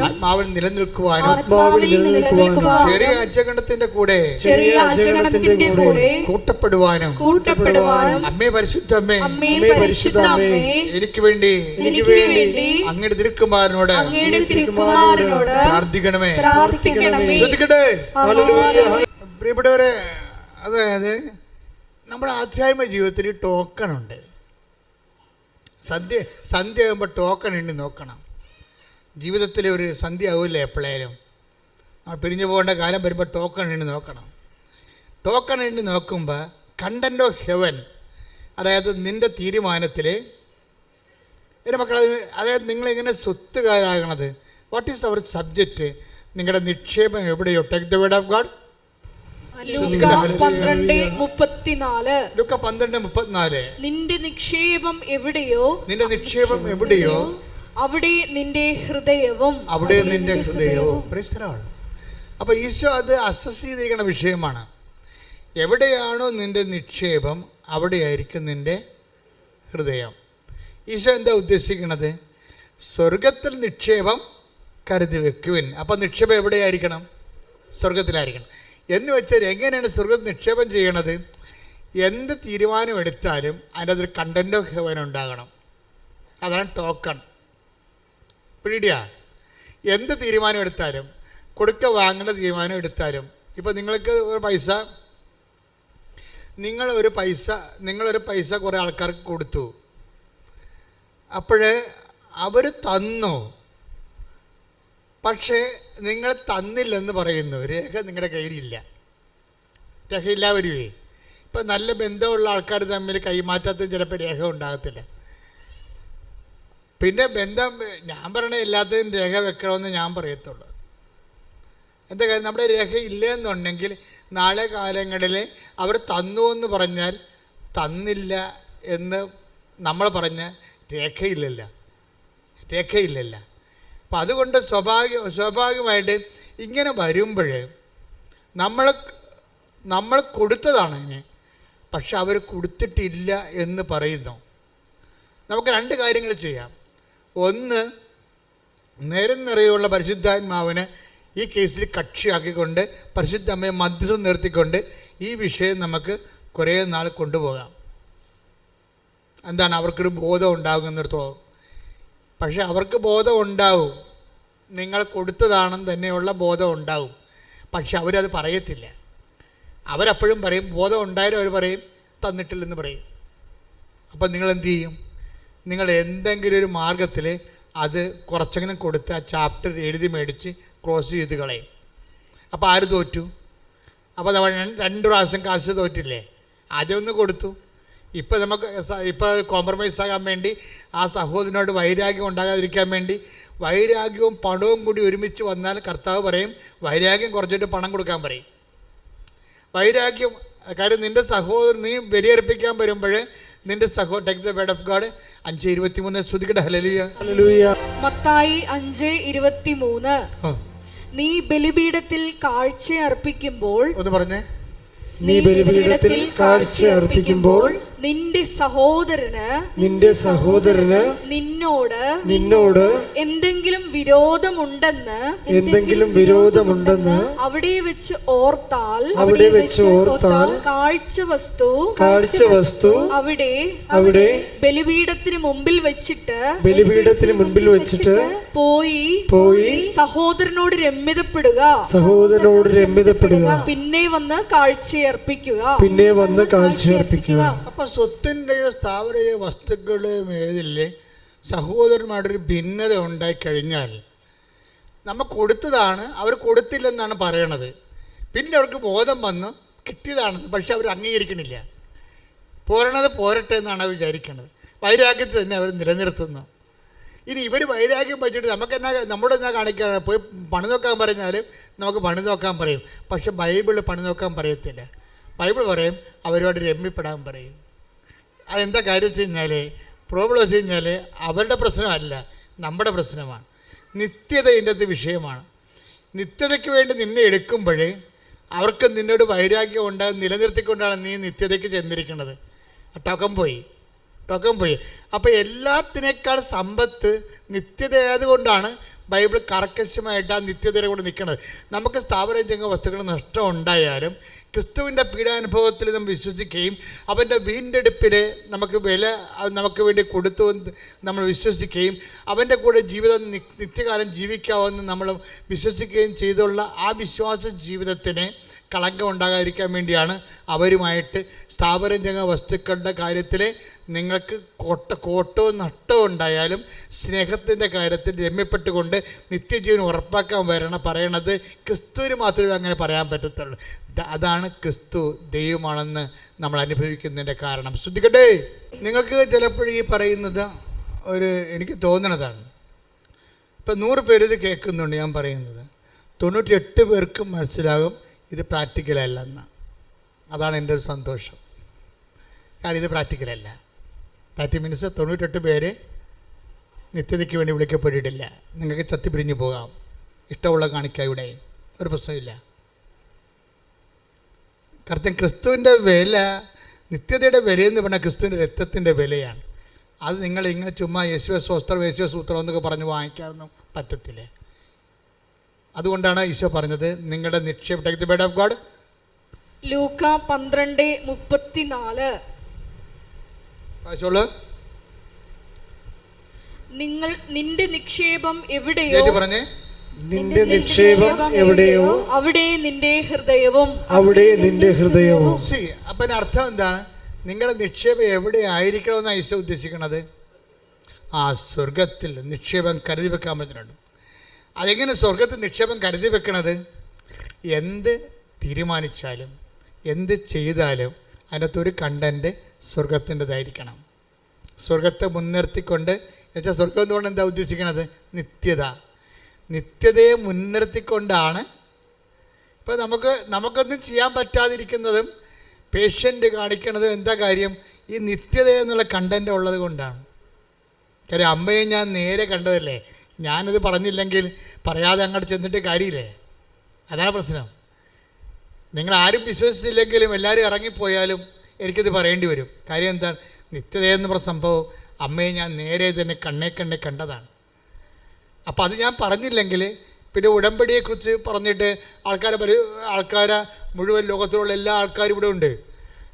ആത്മാവിൽ നിലനിൽക്കുവാനും ചെറിയ അജഗണത്തിന്റെ കൂടെ കൂട്ടപ്പെടുവാനും അമ്മേ പരിശുദ്ധമ്മേ എനിക്ക് വേണ്ടി അങ്ങയുടെ തിരുക്കുമാരനോട് പ്രാർത്ഥിക്കണമേ. ശ്രദ്ധിക്കട്ടെ പ്രിയപ്പെട്ടവരെ, അതായത് നമ്മുടെ ആധ്യാത്മിക ജീവിതത്തിൽ ടോക്കണുണ്ട്. സന്ധ്യ ആകുമ്പോൾ ടോക്കൺ ഉണ്ട്, നോക്കണം. ജീവിതത്തിൽ ഒരു സന്ധ്യ ആവില്ല എപ്പോഴേലും. പിരിഞ്ഞു പോകേണ്ട കാലം വരുമ്പോൾ ടോക്കൺ എണ്ണി നോക്കണം. ടോക്കൺ എണ്ണി നോക്കുമ്പോൾ കണ്ടന്റ് ഓഫ് ഹെവൻ, അതായത് നിൻ്റെ തീരുമാനത്തിൽ എൻ്റെ മക്കൾ, അതായത് നിങ്ങളിങ്ങനെ സ്വത്തുകാരാകണത്. What is our subject? നിങ്ങളുടെ നിക്ഷേപം എവിടെയോ? Take the word of God. ലൂക്ക 12:34. നിന്റെ നിക്ഷേപം എവിടെയോ, നിന്റെ നിക്ഷേപം എവിടെയോ അവിടെ നിന്റെ ഹൃദയവും. അപ്പോൾ ഈശോ അത് അസസ് ചെയ്തിരിക്കുന്ന വിഷയമാണ്. എവിടെയാണോ നിന്റെ നിക്ഷേപം അവിടെയായിരിക്കും നിന്റെ ഹൃദയം. ഈശോ എന്താ ഉദ്ദേശിക്കുന്നത്? സ്വർഗത്തിൽ നിക്ഷേപം കരുതി വെക്കുവിൻ. അപ്പം നിക്ഷേപം എവിടെയായിരിക്കണം? സ്വർഗത്തിലായിരിക്കണം. എന്ന് വെച്ചാൽ എങ്ങനെയാണ് സ്വർഗത്തിൽ നിക്ഷേപം ചെയ്യണത്? എന്ത് തീരുമാനമെടുത്താലും അതിൻ്റെ അതൊരു കണ്ടന്റ് ഓഫ് ഹെവൻ ഉണ്ടാകണം. അതാണ് ടോക്കൺ. പിടിയാ. എന്ത് തീരുമാനം എടുത്താലും, കൊടുക്ക വാങ്ങേണ്ട തീരുമാനം എടുത്താലും, ഇപ്പോൾ നിങ്ങൾക്ക് നിങ്ങളൊരു പൈസ കുറേ ആൾക്കാർക്ക് കൊടുത്തു. അപ്പോഴേ അവർ തന്നു, പക്ഷേ നിങ്ങൾ തന്നില്ലെന്ന് പറയുന്നു. രേഖ നിങ്ങളുടെ കയ്യിലില്ല. രേഖയില്ല വരുവേ. ഇപ്പം നല്ല ബന്ധമുള്ള ആൾക്കാർ തമ്മിൽ കൈമാറ്റത്തിന് ചിലപ്പോൾ രേഖ ഉണ്ടാകത്തില്ല. പിന്നെ ബന്ധം, ഞാൻ പറയണ എല്ലാത്തിനും രേഖ വെക്കണമെന്ന് ഞാൻ പറയത്തുള്ളൂ. എന്താ കാര്യം? നമ്മുടെ രേഖ ഇല്ലയെന്നുണ്ടെങ്കിൽ നാളെ കാലങ്ങളിൽ അവർ തന്നു എന്ന് പറഞ്ഞാൽ തന്നില്ല എന്ന് നമ്മൾ പറഞ്ഞ രേഖയില്ലല്ല. അപ്പം അതുകൊണ്ട് സ്വാഭാവികമായിട്ട് ഇങ്ങനെ വരുമ്പോൾ നമ്മൾ കൊടുത്തതാണ് അതിന്, പക്ഷെ അവർ കൊടുത്തിട്ടില്ല എന്ന് പറയുന്നു. നമുക്ക് രണ്ട് കാര്യങ്ങൾ ചെയ്യാം. ഒന്ന്, നിറയുള്ള പരിശുദ്ധാത്മാവിനെ ഈ കേസിൽ കക്ഷിയാക്കിക്കൊണ്ട് പരിശുദ്ധ അമ്മയെ മധ്യസ്ഥം നിർത്തിക്കൊണ്ട് ഈ വിഷയം നമുക്ക് കുറേ നാൾ കൊണ്ടുപോകാം. എന്താണ്? അവർക്കൊരു ബോധം ഉണ്ടാകുന്നിടത്തോളം. പക്ഷെ അവർക്ക് ബോധം ഉണ്ടാവും, നിങ്ങൾ കൊടുത്തതാണെന്ന് തന്നെയുള്ള ബോധം ഉണ്ടാവും. പക്ഷെ അവരത് പറയത്തില്ല. അവരപ്പോഴും പറയും, ബോധം ഉണ്ടായാലും അവർ പറയും തന്നിട്ടില്ലെന്ന് പറയും. അപ്പം നിങ്ങളെന്ത് ചെയ്യും? നിങ്ങൾ എന്തെങ്കിലും ഒരു മാർഗത്തിൽ അത് കുറച്ചെങ്കിലും കൊടുത്ത് ആ ചാപ്റ്റർ എഴുതി മേടിച്ച് ക്ലോസ് ചെയ്ത് കളയും. അപ്പോൾ ആര് തോറ്റു? അപ്പോൾ നമ്മൾ 2 പ്രാവശ്യം കാശ് തോറ്റില്ലേ? ആദ്യം ഒന്ന് കൊടുത്തു. ഇപ്പോൾ കോംപ്രമൈസ് ആകാൻ വേണ്ടി, ആ സഹോദരനോട് വൈരാഗ്യം ഉണ്ടാകാതിരിക്കാൻ വേണ്ടി, വൈരാഗ്യവും പണവും കൂടി ഒരുമിച്ച് വന്നാൽ കർത്താവ് പറയും വൈരാഗ്യം കുറച്ചിട്ട് പണം കൊടുക്കാൻ പറയും. വൈരാഗ്യം, കാര്യം നിൻ്റെ സഹോദരൻ നീ ബലിയർപ്പിക്കാൻ വരുമ്പോൾ നിൻ്റെ take the word of God. 5:23 സ്തുതിക്കട്ടെ. ഹല്ലേലൂയ. മത്തായി 5:23. നീ ബലിപീഠത്തിൽ കാഴ്ച അർപ്പിക്കുമ്പോൾ, ഒന്ന് പറഞ്ഞേ, നീ ബലിപീഠത്തിൽ കാഴ്ച അർപ്പിക്കുമ്പോൾ നിന്റെ സഹോദരന് നിന്നോട് എന്തെങ്കിലും വിരോധമുണ്ടെന്ന് അവിടെ വെച്ച് ഓർത്താൽ കാഴ്ച വസ്തു അവിടെ ബലിപീഠത്തിന് മുമ്പിൽ വെച്ചിട്ട് പോയി സഹോദരനോട് രമ്യതപ്പെടുക. പിന്നെ വന്ന് കാഴ്ചയർപ്പിക്കുക. അപ്പൊ സ്വത്തിൻ്റെയോ സ്ഥാവരയോ വസ്തുക്കളുടെയോ മേലിലെ സഹോദരന്മാരുടെ ഭിന്നത ഉണ്ടായിക്കഴിഞ്ഞാൽ നമ്മൾ കൊടുത്തതാണ്, അവർ കൊടുത്തില്ലെന്നാണ് പറയണത്. പിന്നെ അവർക്ക് ബോധം വന്നു കിട്ടിയതാണെന്ന്, പക്ഷെ അവർ അംഗീകരിക്കണില്ല. പോരട്ടെ എന്നാണ് അവർ വിചാരിക്കുന്നത്. വൈരാഗ്യത്തിൽ തന്നെ അവർ നിലനിർത്തുന്നു. ഇനി ഇവർ വൈരാഗ്യം വെച്ചിട്ട് നമ്മളെന്നാ കാണിക്കാൻ പോയി പണി നോക്കാൻ പറഞ്ഞാലും നമുക്ക് പണി നോക്കാൻ പറയും. പക്ഷെ ബൈബിൾ പണി നോക്കാൻ പറയത്തില്ല. ബൈബിൾ പറയും അവരോട് രമ്യപ്പെടാൻ പറയും. അതെന്താ കാര്യം വെച്ച് കഴിഞ്ഞാൽ, പ്രോബ്ലം വെച്ച് കഴിഞ്ഞാൽ അവരുടെ പ്രശ്നമല്ല, നമ്മുടെ പ്രശ്നമാണ്. നിത്യത ഇതിൻ്റെ അകത്ത് വിഷയമാണ്. നിത്യതയ്ക്ക് വേണ്ടി നിന്നെ എടുക്കുമ്പോഴേ അവർക്ക് നിന്നോട് വൈരാഗ്യം ഉണ്ടാകും. നിലനിർത്തിക്കൊണ്ടാണ് നീ നിത്യതയ്ക്ക് ചെന്നിരിക്കുന്നത്. ടോക്കം പോയി. അപ്പോൾ എല്ലാത്തിനേക്കാൾ സമ്പത്ത് നിത്യതയായതുകൊണ്ടാണ് ബൈബിൾ കർക്കശമായിട്ട് ആ നിത്യതയുടെ കൂടെ നിൽക്കുന്നത്. നമുക്ക് സ്ഥാപനജംഗ വസ്തുക്കൾ നഷ്ടം ഉണ്ടായാലും ക്രിസ്തുവിൻ്റെ പീഡാനുഭവത്തിൽ നമ്മൾ വിശ്വസിക്കുകയും അവൻ്റെ വീണ്ടെടുപ്പിൽ നമുക്ക് വേണ്ടി കൊടുത്തു നമ്മൾ വിശ്വസിക്കുകയും അവൻ്റെ കൂടെ ജീവിതം നിത്യകാലം ജീവിക്കാമെന്ന് നമ്മൾ വിശ്വസിക്കുകയും ചെയ്തുള്ള ആ വിശ്വാസ ജീവിതത്തിനെ കളങ്കം ഉണ്ടാകാതിരിക്കാൻ വേണ്ടിയാണ് അവരുമായിട്ട് സ്ഥാപനജംഗ വസ്തുക്കളുടെ കാര്യത്തിൽ നിങ്ങൾക്ക് കോട്ടവും നഷ്ടവും ഉണ്ടായാലും സ്നേഹത്തിൻ്റെ കാര്യത്തിൽ രമ്യപ്പെട്ടുകൊണ്ട് നിത്യജീവൻ ഉറപ്പാക്കാൻ പറയണത് ക്രിസ്തുവിന് മാത്രമേ അങ്ങനെ പറയാൻ പറ്റത്തുള്ളൂ. അതാണ് ക്രിസ്തു ദൈവമാണെന്ന് നമ്മൾ അനുഭവിക്കുന്നതിൻ്റെ കാരണം. ശ്രദ്ധിക്കട്ടെ, നിങ്ങൾക്ക് ചിലപ്പോൾ ഈ പറയുന്നത് എനിക്ക് തോന്നണതാണ്. ഇപ്പം 100 പേര് ഇത് കേൾക്കുന്നുണ്ട് ഞാൻ പറയുന്നത്, 98 പേർക്കും മനസ്സിലാകും ഇത് പ്രാക്ടിക്കലല്ലെന്ന്. അതാണ് എൻ്റെ ഒരു സന്തോഷം. കാരണം ഇത് പ്രാക്ടിക്കലല്ല. 98 പേര് നിത്യതയ്ക്ക് വേണ്ടി വിളിക്കപ്പെട്ടിട്ടില്ല. നിങ്ങൾക്ക് ചത്തി പിരിഞ്ഞു പോകാം, ഇഷ്ടമുള്ള കാണിക്കാം, ഇവിടെ ഒരു പ്രശ്നമില്ല. കാരണം ക്രിസ്തുവിൻ്റെ വില, നിത്യതയുടെ വിലയെന്ന് പറഞ്ഞാൽ ക്രിസ്തുവിൻ്റെ രക്തത്തിൻ്റെ വിലയാണ്. അത് നിങ്ങൾ ഇങ്ങനെ ചുമ്മാ യേശുവെ സ്വസ്ത്രം യേശുവെ സൂത്രം എന്നൊക്കെ പറഞ്ഞ് വാങ്ങിക്കാനൊന്നും പറ്റത്തില്ല. അതുകൊണ്ടാണ് ഈശോ പറഞ്ഞത് നിങ്ങളുടെ നിക്ഷേപം. Take the word of God. ലൂക്ക 12:34. നിന്റെ നിക്ഷേപം എവിടെയോ പറഞ്ഞേ, നിന്റെ നിക്ഷേപം എവിടെയോ അവിടെ നിന്റെ ഹൃദയവും. അപ്പം അർത്ഥം എന്താണ്? നിങ്ങളുടെ നിക്ഷേപം എവിടെ ആയിരിക്കണമെന്നാണ് ഈശോ ഉദ്ദേശിക്കുന്നത്? ആ സ്വർഗത്തിൽ നിക്ഷേപം കരുതി വെക്കാൻ പറ്റുന്നുണ്ട്. അതെങ്ങനെ സ്വർഗത്തിൽ നിക്ഷേപം കരുതി വെക്കണത്? എന്ത് തീരുമാനിച്ചാലും എന്ത് ചെയ്താലും അതിനകത്തൊരു കണ്ടൻറ്റ് സ്വർഗത്തിൻ്റെതായിരിക്കണം. സ്വർഗത്തെ മുൻനിർത്തിക്കൊണ്ട്, എന്നുവെച്ചാൽ സ്വർഗം എന്തുകൊണ്ട് എന്താ ഉദ്ദേശിക്കണത്? നിത്യതയെ മുൻനിർത്തിക്കൊണ്ടാണ്. ഇപ്പം നമുക്കൊന്നും ചെയ്യാൻ പറ്റാതിരിക്കുന്നതും പേഷ്യൻ്റ് കാണിക്കണതും എന്താ കാര്യം? ഈ നിത്യത എന്നുള്ള കണ്ടൻറ്റ് ഉള്ളത് കൊണ്ടാണ്. കാര്യം അമ്മയെ ഞാൻ നേരെ കണ്ടതല്ലേ, ഞാനിത് പറഞ്ഞില്ലെങ്കിൽ പറയാതെ അങ്ങോട്ട് ചെന്നിട്ട് കാര്യമില്ലേ? അതാണ് പ്രശ്നം. നിങ്ങൾ ആരും വിശ്വസിച്ചില്ലെങ്കിലും എല്ലാവരും ഇറങ്ങിപ്പോയാലും എനിക്കിത് പറയേണ്ടി വരും. കാര്യം എന്താണ്? നിത്യതയെന്ന് പറഞ്ഞ സംഭവം അമ്മയെ ഞാൻ നേരെ തന്നെ കണ്ണേ കണ്ടതാണ്. അപ്പം അത് ഞാൻ പറഞ്ഞില്ലെങ്കിൽ പിന്നെ ഉടമ്പടിയെക്കുറിച്ച് പറഞ്ഞിട്ട് ആൾക്കാരെ മുഴുവൻ ലോകത്തിലുള്ള എല്ലാ ആൾക്കാരും ഇവിടെ ഉണ്ട്.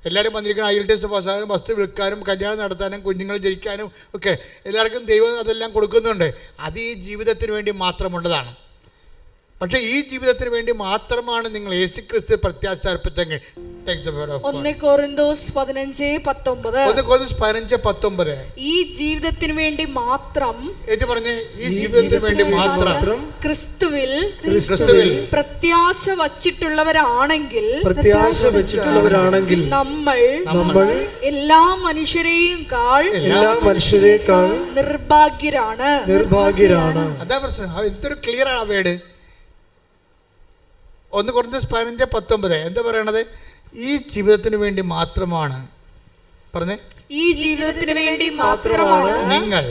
എല്ലാവരും വന്നിരിക്കണം IELTS പാസ്സാകാനും വസ്തു വിൽക്കാനും കല്യാണം നടത്താനും കുഞ്ഞുങ്ങൾ ജയിക്കാനും ഒക്കെ എല്ലാവർക്കും ദൈവം അതെല്ലാം കൊടുക്കുന്നുണ്ട്. അത് ഈ ജീവിതത്തിന് വേണ്ടി മാത്രമുള്ളതാണ്. പക്ഷേ ഈ ജീവിതത്തിന് വേണ്ടി മാത്രമാണ് നിങ്ങൾ യേശുക്രിസ്തു പ്രത്യാശ അർപ്പിച്ചെങ്കിൽ. 1 കൊരിന്തോസ് 15:19. ഈ ജീവിതത്തിന് വേണ്ടി മാത്രം, പറഞ്ഞേ, ഈ ജീവിതത്തിന് വേണ്ടി മാത്രം ക്രിസ്തുവിൽ പ്രത്യാശ വച്ചിട്ടുള്ളവരാണെങ്കിൽ നമ്മൾ എല്ലാ മനുഷ്യരെക്കാൾ നിർഭാഗ്യരാണ്. അതാ പ്രശ്നം. എന്തൊരു ക്ലിയർ ആണ് വേട്. 1 കൊരിന്തോസ് 15:19 എന്താ പറയണത്? ഈ ജീവിതത്തിന് വേണ്ടി മാത്രമാണ്. പറഞ്ഞേ, ഈ ജീവിതത്തിന് വേണ്ടി മാത്രമാണ് നിങ്ങൾ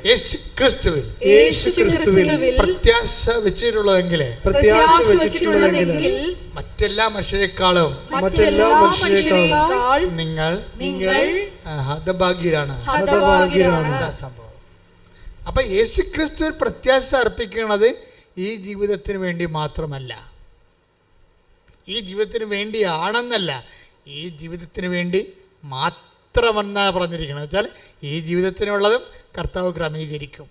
യേശുക്രിസ്തുവിൽ പ്രത്യാശ വെച്ചിട്ടുള്ളതെങ്കിൽ മറ്റെല്ലാ മനുഷ്യരെക്കാളും നിങ്ങൾ ഹതഭാഗ്യരാണ്. സംഭവം. അപ്പൊ യേശുക്രിസ്തുവിൽ പ്രത്യാശ അർപ്പിക്കുന്നത് ഈ ജീവിതത്തിന് വേണ്ടി മാത്രമല്ല, ഈ ജീവിതത്തിന് വേണ്ടിയാണെന്നല്ല, ഈ ജീവിതത്തിന് വേണ്ടി മാത്രമെന്നാണ് പറഞ്ഞിരിക്കുന്നത്. വെച്ചാൽ ഈ ജീവിതത്തിനുള്ളതും കർത്താവ് ക്രമീകരിക്കും,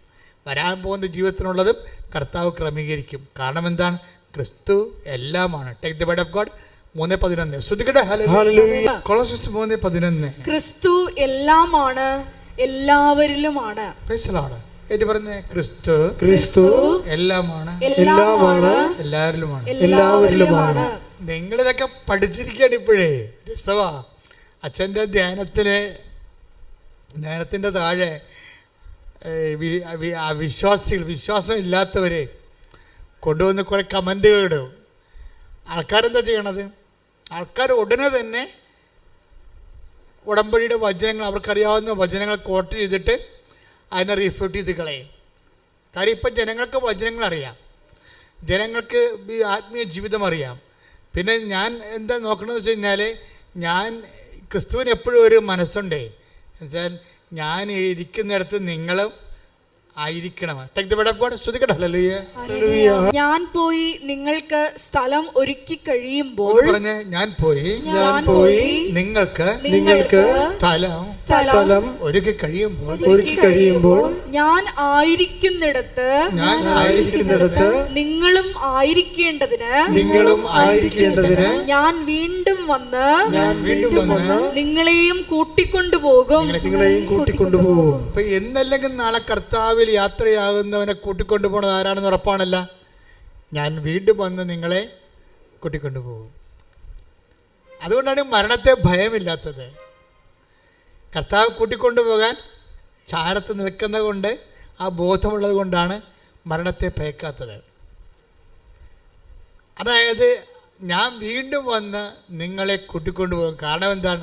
വരാൻ പോകുന്ന ജീവിതത്തിനുള്ളതും കർത്താവ് ക്രമീകരിക്കും. കാരണം എന്താണ്? ക്രിസ്തു എല്ലാമാണ്. Take the word of God. 3:11. ശ്രദ്ധിക്കട്ടെ. കൊളോസ്യസ് 3:11. ക്രിസ്തു എല്ലാമാണ്, എല്ലാവരിലുമാണ്. ഏറ്റു പറഞ്ഞേ, ക്രിസ്തു എല്ലാമാണ്, എല്ലാവരിലുമാണ്. നിങ്ങളിതൊക്കെ പഠിച്ചിരിക്കുകയാണ് ഇപ്പോഴേ. രസവാ. അച്ഛൻ്റെ ധ്യാനത്തിൻ്റെ താഴെ വിശ്വാസം ഇല്ലാത്തവരെ കൊണ്ടുവന്ന് കുറേ കമൻറ്റുകൾ ഇടും. ആൾക്കാരെന്താ ചെയ്യണത്? ആൾക്കാർ ഉടനെ തന്നെ ഉടമ്പടിയുടെ വചനങ്ങൾ, അവർക്കറിയാവുന്ന വചനങ്ങൾ കോട്ട് ചെയ്തിട്ട് അതിനെ റിഫ്യൂട്ട് ചെയ്ത് കളയും. കാര്യം ഇപ്പം ജനങ്ങൾക്ക് വചനങ്ങൾ അറിയാം, ജനങ്ങൾക്ക് ആത്മീയ ജീവിതം അറിയാം. പിന്നെ ഞാൻ എന്താ നോക്കണമെന്ന് വെച്ച് കഴിഞ്ഞാൽ, ഞാൻ ക്രിസ്തുവിന് എപ്പോഴും ഒരു മനസ്സുണ്ടേ. എന്നുവെച്ചാൽ ഞാൻ ഇരിക്കുന്നിടത്ത് നിങ്ങളും ആയിരിക്കണം. Take the word of God. ശ്രദ്ധിക്കട്ടെ. ഹല്ലേലൂയ. ഞാൻ പോയി നിങ്ങൾക്ക് സ്ഥലം ഒരുക്കി കഴിയുമ്പോൾ പറഞ്ഞേ, ഞാൻ പോയി നിങ്ങൾക്ക് സ്ഥലം ഒരുക്കി കഴിയുമ്പോൾ ഞാൻ ആയിരിക്കുന്നിടത്ത് നിങ്ങളും ആയിരിക്കേണ്ടതിന് ഞാൻ വീണ്ടും വന്ന് നിങ്ങളെയും കൂട്ടിക്കൊണ്ടുപോകും. അപ്പൊ എന്നല്ലെങ്കിൽ നാളെ കർത്താവിൽ യാത്രയാകുന്നവനെ കൂട്ടിക്കൊണ്ടുപോകുന്നത് ആരാണെന്ന് ഉറപ്പാണല്ല. ഞാൻ വീണ്ടും വന്ന് നിങ്ങളെ കൂട്ടിക്കൊണ്ടുപോകും. അതുകൊണ്ടാണ് മരണത്തെ ഭയമില്ലാത്തത്. കർത്താവ് കൂട്ടിക്കൊണ്ടുപോകാൻ ചാരത്ത് നിൽക്കുന്നത് കൊണ്ട്, ആ ബോധമുള്ളത് കൊണ്ടാണ് മരണത്തെ ഭയക്കാത്തത്. അതായത് ഞാൻ വീണ്ടും വന്ന് നിങ്ങളെ കൂട്ടിക്കൊണ്ടുപോകും. കാരണം എന്താണ്?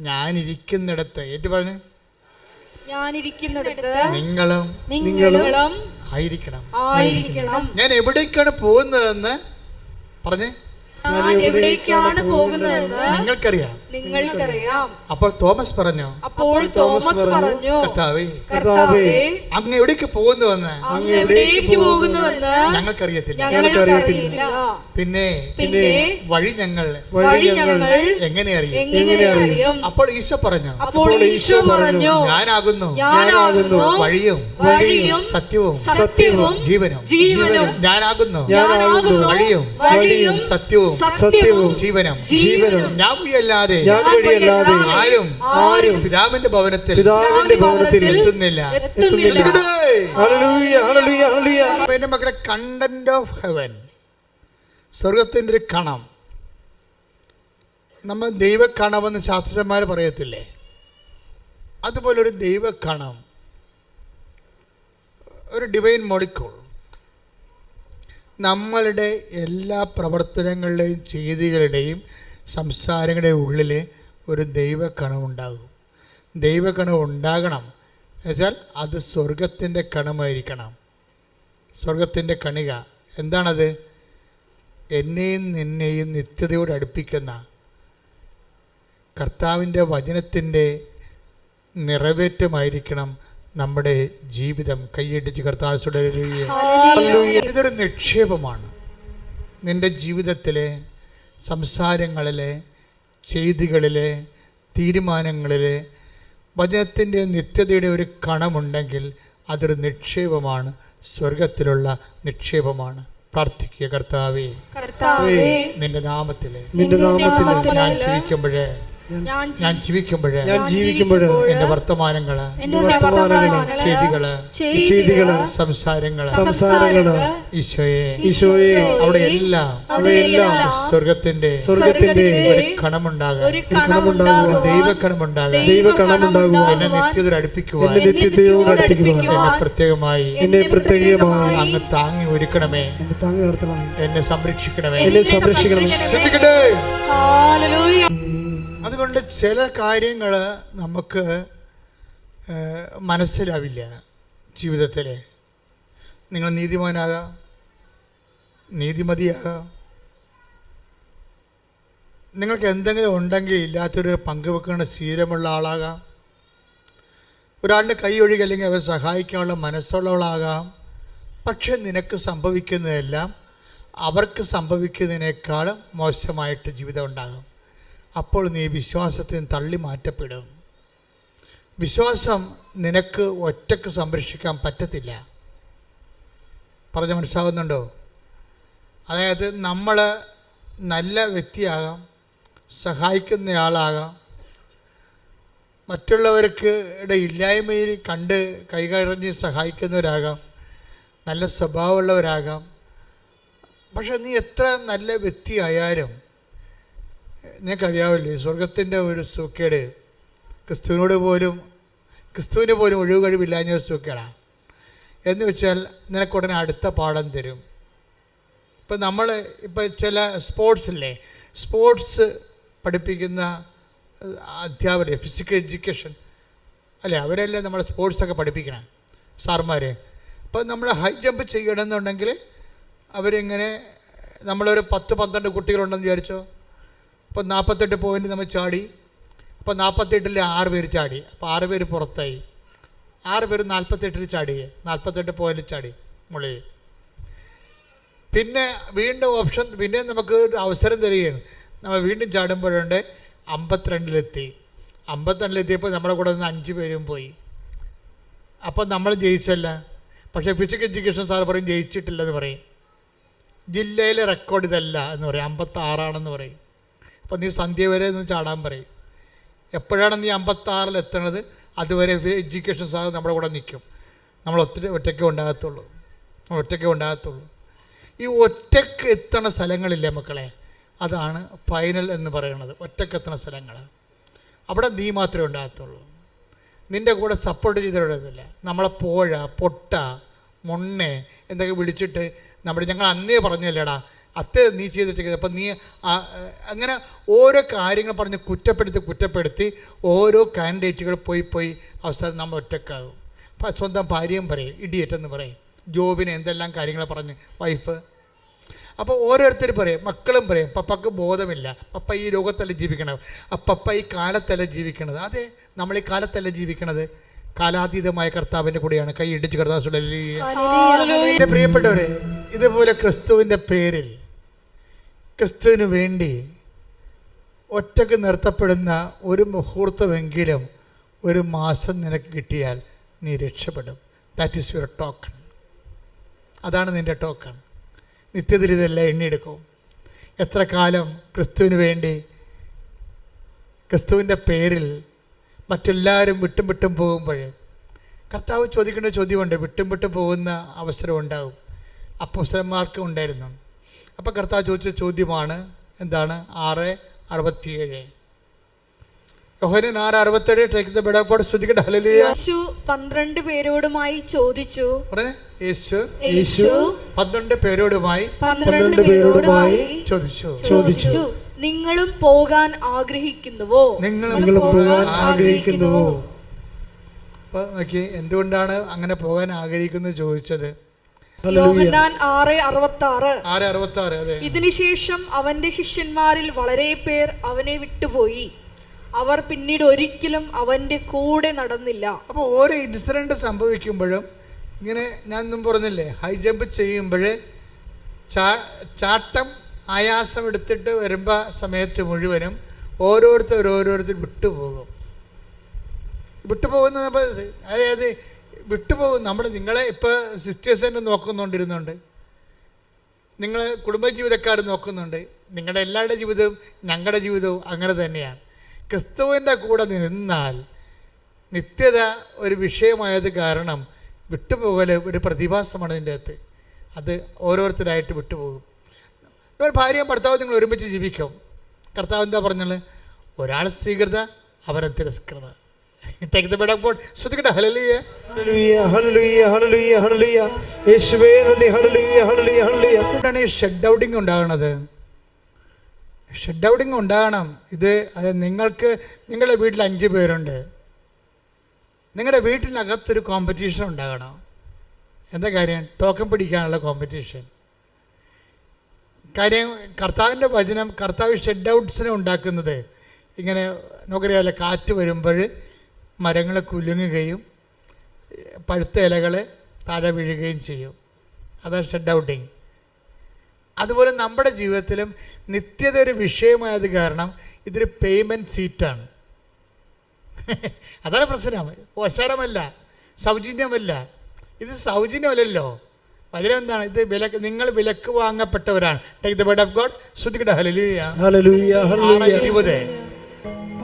ഞാനിരിക്കുന്നിടത്ത്, ഏറ്റു പറഞ്ഞു, ഞാനിരിക്കുന്നിടത്ത് നിങ്ങളും ആയിരിക്കണം. ഞാൻ എവിടേക്കാണ് പോകുന്നതെന്ന് പറഞ്ഞേ, എവിടേക്കാണ് പോകുന്നതെന്ന് നിങ്ങൾക്കറിയാം. അപ്പോൾ തോമസ് പറഞ്ഞു, കർത്താവേ, അങ്ങ് എവിടേക്ക് പോകുന്നുവെന്ന് ഞങ്ങൾക്കറിയത്തില്ല. പിന്നെ വഴി ഞങ്ങൾ എങ്ങനെ അറിയും? അപ്പോൾ ഈശോ പറഞ്ഞു, ഞാനാകുന്നു വഴിയും സത്യവും ജീവനും. ഞാനാകുന്നു വഴിയും സത്യവും ജീവനും. ഞാൻ വഴിയല്ലാതെ ആരും പിതാവിന്റെ ഭവനത്തിൽ എത്തുന്നില്ല. എന്റെ മക്കളെ, കണ്ടന്റ് ഓഫ് ഹെവൻ, സ്വർഗത്തിന്റെ ഒരു കണം. നമ്മൾ ദൈവക്കണമെന്ന് ശാസ്ത്രജ്ഞന്മാർ പറയത്തില്ലേ, അതുപോലൊരു ദൈവക്കണം, ഒരു ഡിവൈൻ മോളിക്യൂൾ നമ്മളുടെ എല്ലാ പ്രവർത്തനങ്ങളുടെയും ചെയ്തികളുടെയും സംസാരങ്ങളുടെയും ഉള്ളിൽ ഒരു ദൈവക്കണമുണ്ടാകും. ദൈവക്കണം ഉണ്ടാകണം എന്നുവെച്ചാൽ അത് സ്വർഗത്തിൻ്റെ കണമായിരിക്കണം. സ്വർഗത്തിൻ്റെ കണിക എന്താണത്? എന്നെയും നിന്നെയും നിത്യതയോട് അടുപ്പിക്കുന്ന കർത്താവിൻ്റെ വചനത്തിൻ്റെ നിറവേറ്റമായിരിക്കണം നമ്മുടെ ജീവിതം. കൈയടിച്ച് കർത്താവോട് ഇതൊരു നിക്ഷേപമാണ്. നിൻ്റെ ജീവിതത്തിലെ സംസാരങ്ങളിലെ ചെയ്തികളിലെ തീരുമാനങ്ങളിലെ വചനത്തിൻ്റെ നിത്യതയുടെ ഒരു കണമുണ്ടെങ്കിൽ അതൊരു നിക്ഷേപമാണ്, സ്വർഗത്തിലുള്ള നിക്ഷേപമാണ്. പ്രാർത്ഥിക്കുക, കർത്താവേ, നിന്റെ നാമത്തിൽ ഞാൻ ജീവിക്കുമ്പോഴേ എന്റെ വർത്തമാനങ്ങള് ചെയ്തികള് സംസാരങ്ങള് ഈശോയെ അവിടെ എല്ലാം സ്വർഗത്തിന്റെ ഒരു കണമുണ്ടാകാൻ, ദൈവക്കണമുണ്ടാകാൻ, എന്നെ നിത്യതയോട് അടുപ്പിക്കുവാൻ എന്നെ പ്രത്യേകമായി അങ്ങ് താങ്ങി ഒരുക്കണമേ, എന്നെ സംരക്ഷിക്കണമേ. ശ്രദ്ധിക്കട്ടെ. അതുകൊണ്ട് ചില കാര്യങ്ങൾ നമുക്ക് മനസ്സിലാവില്ല ജീവിതത്തിൽ. നിങ്ങൾ നീതിമാനാകാം, നീതിമതിയാകാം, നിങ്ങൾക്ക് എന്തെങ്കിലും ഉണ്ടെങ്കിൽ ഇല്ലാത്തൊരു പങ്കുവെക്കുന്ന ശീലമുള്ള ആളാകാം, ഒരാളുടെ കൈ ഒഴുകി അല്ലെങ്കിൽ അവരെ സഹായിക്കാനുള്ള മനസ്സുള്ളവളാകാം. പക്ഷെ നിനക്ക് സംഭവിക്കുന്നതെല്ലാം അവർക്ക് സംഭവിക്കുന്നതിനേക്കാളും മോശമായിട്ട് ജീവിതം ഉണ്ടാകും. അപ്പോൾ നീ വിശ്വാസത്തിൽ നിന്ന് തള്ളി മാറ്റപ്പെടും. വിശ്വാസം നിനക്ക് ഒറ്റക്ക് സംരക്ഷിക്കാൻ പറ്റത്തില്ല. പറഞ്ഞ് മനസ്സിലാകുന്നുണ്ടോ? അതായത് നമ്മൾ നല്ല വ്യക്തിയാകാം, സഹായിക്കുന്നയാളാകാം, മറ്റുള്ളവർക്ക് ഇല്ലായ്മയിൽ കണ്ട് കൈകറിഞ്ഞ് സഹായിക്കുന്നവരാകാം, നല്ല സ്വഭാവമുള്ളവരാകാം. പക്ഷെ നീ എത്ര നല്ല വ്യക്തിയായാലും നിനക്കറിയാവില്ലേ, സ്വർഗത്തിൻ്റെ ഒരു സൂക്കേട് ക്രിസ്തുവിന് പോലും ഒഴിവ് കഴിവില്ലാഞ്ഞ ഒരു സൂക്കേടാണ്. എന്ന് വെച്ചാൽ നിനക്കുടനെ അടുത്ത പാഠം തരും. ഇപ്പം ചില സ്പോർട്സ് പഠിപ്പിക്കുന്ന അധ്യാപകർ, ഫിസിക്കൽ എഡ്യൂക്കേഷൻ അല്ലേ, അവരല്ലേ നമ്മളെ സ്പോർട്സൊക്കെ പഠിപ്പിക്കണം സാർമാർ. അപ്പം നമ്മൾ ഹൈ ജമ്പ് ചെയ്യണമെന്നുണ്ടെങ്കിൽ അവരിങ്ങനെ, നമ്മളൊരു 10-12 കുട്ടികളുണ്ടെന്ന് വിചാരിച്ചോ, അപ്പോൾ 48 പോയിൻ്റ് നമ്മൾ ചാടി, അപ്പോൾ 48-ൽ 6 പേര് ചാടി, അപ്പോൾ 6 പേര് പുറത്തായി. 6 പേര് 48 ചാടി, 48 പോയിന്റ് ചാടി മുകളിൽ. പിന്നെ വീണ്ടും ഓപ്ഷൻ, പിന്നെ നമുക്ക് അവസരം തരികയാണ്. നമ്മൾ വീണ്ടും ചാടുമ്പോഴുണ്ട് 52-ലെത്തി. 52-ലെത്തിയപ്പോൾ നമ്മുടെ കൂടെ നിന്ന് 5 പേരും പോയി. അപ്പം നമ്മൾ ജയിച്ചല്ല. പക്ഷേ ഫിസിക്കൽ എഡ്യൂക്കേഷൻ സാർ പറയും ജയിച്ചിട്ടില്ലെന്ന് പറയും. ജില്ലയിലെ റെക്കോർഡ് ഇതല്ല എന്ന് പറയും, 56 പറയും. അപ്പം നീ സന്ധ്യ വരെ ഒന്ന് ചാടാൻ പറയും. എപ്പോഴാണ് നീ 56 എത്തണത് അതുവരെ എഡ്യൂക്കേഷൻ സാർ നമ്മുടെ കൂടെ നിൽക്കും. നമ്മൾ ഒറ്റയ്ക്ക് ഉണ്ടാകത്തുള്ളൂ. ഈ ഒറ്റയ്ക്ക് എത്തണ സ്ഥലങ്ങളില്ലേ മക്കളെ, അതാണ് ഫൈനൽ എന്ന് പറയുന്നത്. ഒറ്റയ്ക്ക് എത്തണ സ്ഥലങ്ങൾ, അവിടെ നീ മാത്രമേ ഉണ്ടാകത്തുള്ളൂ. നിൻ്റെ കൂടെ സപ്പോർട്ട് ചെയ്തിട്ടില്ല. നമ്മളെ പോഴ, പൊട്ട, മൊണ്ണെ എന്തൊക്കെ വിളിച്ചിട്ട് ഞങ്ങൾ അന്നേ പറഞ്ഞല്ലേടാ അത്ത് നീ ചെയ്തിട്ട്. അപ്പം നീ അങ്ങനെ ഓരോ കാര്യങ്ങൾ പറഞ്ഞ് കുറ്റപ്പെടുത്തി ഓരോ കാൻഡിഡേറ്റുകൾ പോയി അവസാനം നമ്മൾ ഒറ്റക്കാകും. സ്വന്തം ഭാര്യയും പറയും ഇഡിയറ്റ് എന്ന് പറയും, ജോബിന് എന്തെല്ലാം കാര്യങ്ങൾ പറഞ്ഞ് വൈഫ്. അപ്പോൾ ഓരോരുത്തർ പറയും, മക്കളും പറയും പപ്പക്ക് ബോധമില്ല, പപ്പ ഈ ലോകത്തല്ല ജീവിക്കണത്, പപ്പ ഈ കാലത്തല്ല ജീവിക്കണത്. അതെ, നമ്മൾ ഈ കാലത്തല്ല ജീവിക്കണത്, കാലാതീതമായ കർത്താവിൻ്റെ കൂടെയാണ്. കൈ ഇടിച്ച് കർത്താവ്. എൻ്റെ പ്രിയപ്പെട്ടവരെ, ഇതുപോലെ ക്രിസ്തുവിൻ്റെ പേരിൽ ക്രിസ്തുവിന് വേണ്ടി ഒറ്റക്ക് നിർത്തപ്പെടുന്ന ഒരു മുഹൂർത്തമെങ്കിലും ഒരു മാസം നിനക്ക് കിട്ടിയാൽ നീ രക്ഷപ്പെടും. That is your token. അതാണ് നിൻ്റെ ടോക്കൺ. നിത്യത്തിൽ ഇതെല്ലാം എണ്ണിയെടുക്കും. എത്ര കാലം ക്രിസ്തുവിന് വേണ്ടി ക്രിസ്തുവിൻ്റെ പേരിൽ മറ്റെല്ലാവരും വിട്ടും പോകുമ്പോൾ കർത്താവ് ചോദിക്കേണ്ട ചോദ്യമുണ്ട്. വിട്ടും പോകുന്ന അവസരം ഉണ്ടാകും. അപ്പോസ്തലന്മാർക്ക് ഉണ്ടായിരുന്നു. അപ്പോൾ കർത്താവ് ചോദിച്ച ചോദ്യമാണ് എന്താണ്? 6:67. യോഹന്നാൻ 6:67. Take the word of God. സ്തുതിക്കട്ടെ. ഹല്ലേലൂയ. യേശു 12 പേരോടുമായി ചോദിച്ചു. യേശു 12 പേരോടുമായി ചോദിച്ചു, നിങ്ങളും പോകാൻ ആഗ്രഹിക്കുന്നുവോ? എന്തുകൊണ്ടാണ് അങ്ങനെ പോകാൻ ആഗ്രഹിക്കുന്നത് ചോദിച്ചത്? യോഹന്നാൻ 6:66. 6:66. അതെ. ഇതിനുശേഷം അവന്റെ ശിഷ്യന്മാരിൽ വളരെ പേർ അവനെ വിട്ടുപോയി. അവർ പിന്നീട് ഒരിക്കലും അവന്റെ കൂടെ നടന്നില്ല. അപ്പോൾ ഓരോ ഇൻസിഡന്റ് സംഭവിക്കുമ്പോഴും ഇങ്ങനെ ഞാൻ മുമ്പ് പറഞ്ഞില്ലേ, ഹൈ ജമ്പ് ചെയ്യുമ്പോൾ ചാട്ടം ആയാസം എടുത്തിട്ട് വരുമ്പോൾ സമയത്ത് മുഴുവനും ഓരോരുത്തർ വിട്ടുപോകുന്ന. അതായത് വിട്ടുപോകും. നിങ്ങളെ ഇപ്പോൾ സിസ്റ്റേഴ്സിനെ നോക്കുന്നുണ്ടിരുന്നുണ്ട്, നിങ്ങൾ കുടുംബജീവിതക്കാർ നോക്കുന്നുണ്ട്. നിങ്ങളുടെ എല്ലാവരുടെ ജീവിതവും ഞങ്ങളുടെ ജീവിതവും അങ്ങനെ തന്നെയാണ്. ക്രിസ്തുവിൻ്റെ കൂടെ നിന്നാൽ നിത്യത ഒരു വിഷയമായത് കാരണം വിട്ടുപോകൽ ഒരു പ്രതിഭാസമാണ് ഇതിൻ്റെ അകത്ത്. അത് ഓരോരുത്തരായിട്ട് വിട്ടുപോകും. ഭാര്യയും ഭർത്താവും നിങ്ങൾ ഒരുമിച്ച് ജീവിക്കും. കർത്താവ് എന്താ പറഞ്ഞത്? ഒരാൾ സ്വീകൃത, അവരെ തിരസ്കൃത. Take the bed of God. ശ്രുതിക്കട്ടെ. ഹല്ലേലൂയ. യേശുവേ നന്ദി. എന്താണ് ഈ ഷട്ട് ഔട്ടിങ് ഉണ്ടാകണത്? ഷട്ട് ഔട്ടിങ് ഉണ്ടാകണം. അത് നിങ്ങളുടെ വീട്ടിൽ 5 പേരുണ്ട്. നിങ്ങളുടെ വീട്ടിനകത്തൊരു കോമ്പറ്റീഷൻ ഉണ്ടാകണം. എന്താ കാര്യം? ടോക്കൺ പിടിക്കാനുള്ള കോമ്പറ്റീഷൻ. കാര്യം കർത്താവിൻ്റെ വചനം, കർത്താവ് ഷെഡ് ഔട്ട്സിനെ ഉണ്ടാക്കുന്നത് ഇങ്ങനെ നമുക്കറിയാമല്ലോ, കാറ്റ് വരുമ്പോൾ മരങ്ങൾ കുലുങ്ങുകയും പഴുത്ത ഇലകൾ താഴെ വീഴുകയും ചെയ്യും. അതാണ് ഷെഡ് ഔട്ടിങ്. അതുപോലെ നമ്മുടെ ജീവിതത്തിലും നിത്യത ഒരു വിഷയമായത് കാരണം ഇതൊരു പേയ്മെൻറ്റ് സീറ്റാണ്. അതാണ് പ്രശ്നം. അവസരമല്ല, സൗജന്യമല്ല. ഇത് സൗജന്യമല്ലല്ലോ. വചനം എന്താണ്? ഇത് നിങ്ങൾ വിലക്ക് വാങ്ങപ്പെട്ടവരാണ്. Take the word of God. ശ്രുതിക്കട്ടെ. ഹല്ലേലൂയ. 6:20.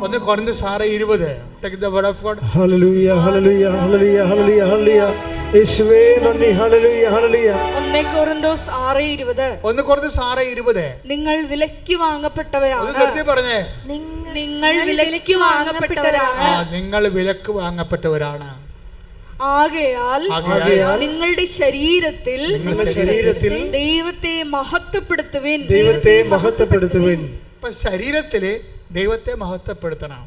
1 കൊരിന്ത്യർ 6:20. Take the word of God. ഹല്ലേലൂയ. യേശുവേ നന്ദി. ഹല്ലേലൂയ. 1 കൊരിന്ത്യർ 6:20. 1 കൊരിന്ത്യർ 6:20. നിങ്ങൾ വിലക്ക് വാങ്ങപ്പെട്ടവരാണ്. പറഞ്ഞേ. നിങ്ങൾ വിലക്ക് വാങ്ങപ്പെട്ടവരാണ്. നിങ്ങൾ വിലക്ക് വാങ്ങപ്പെട്ടവരാണ്. ആകയാൽ നിങ്ങളുടെ ശരീരത്തിൽ ദൈവത്തെ മഹത്വപ്പെടുത്തുവിൻ. ഇപ്പൊ ശരീരത്തില് ദൈവത്തെ മഹത്വപ്പെടുത്തണം.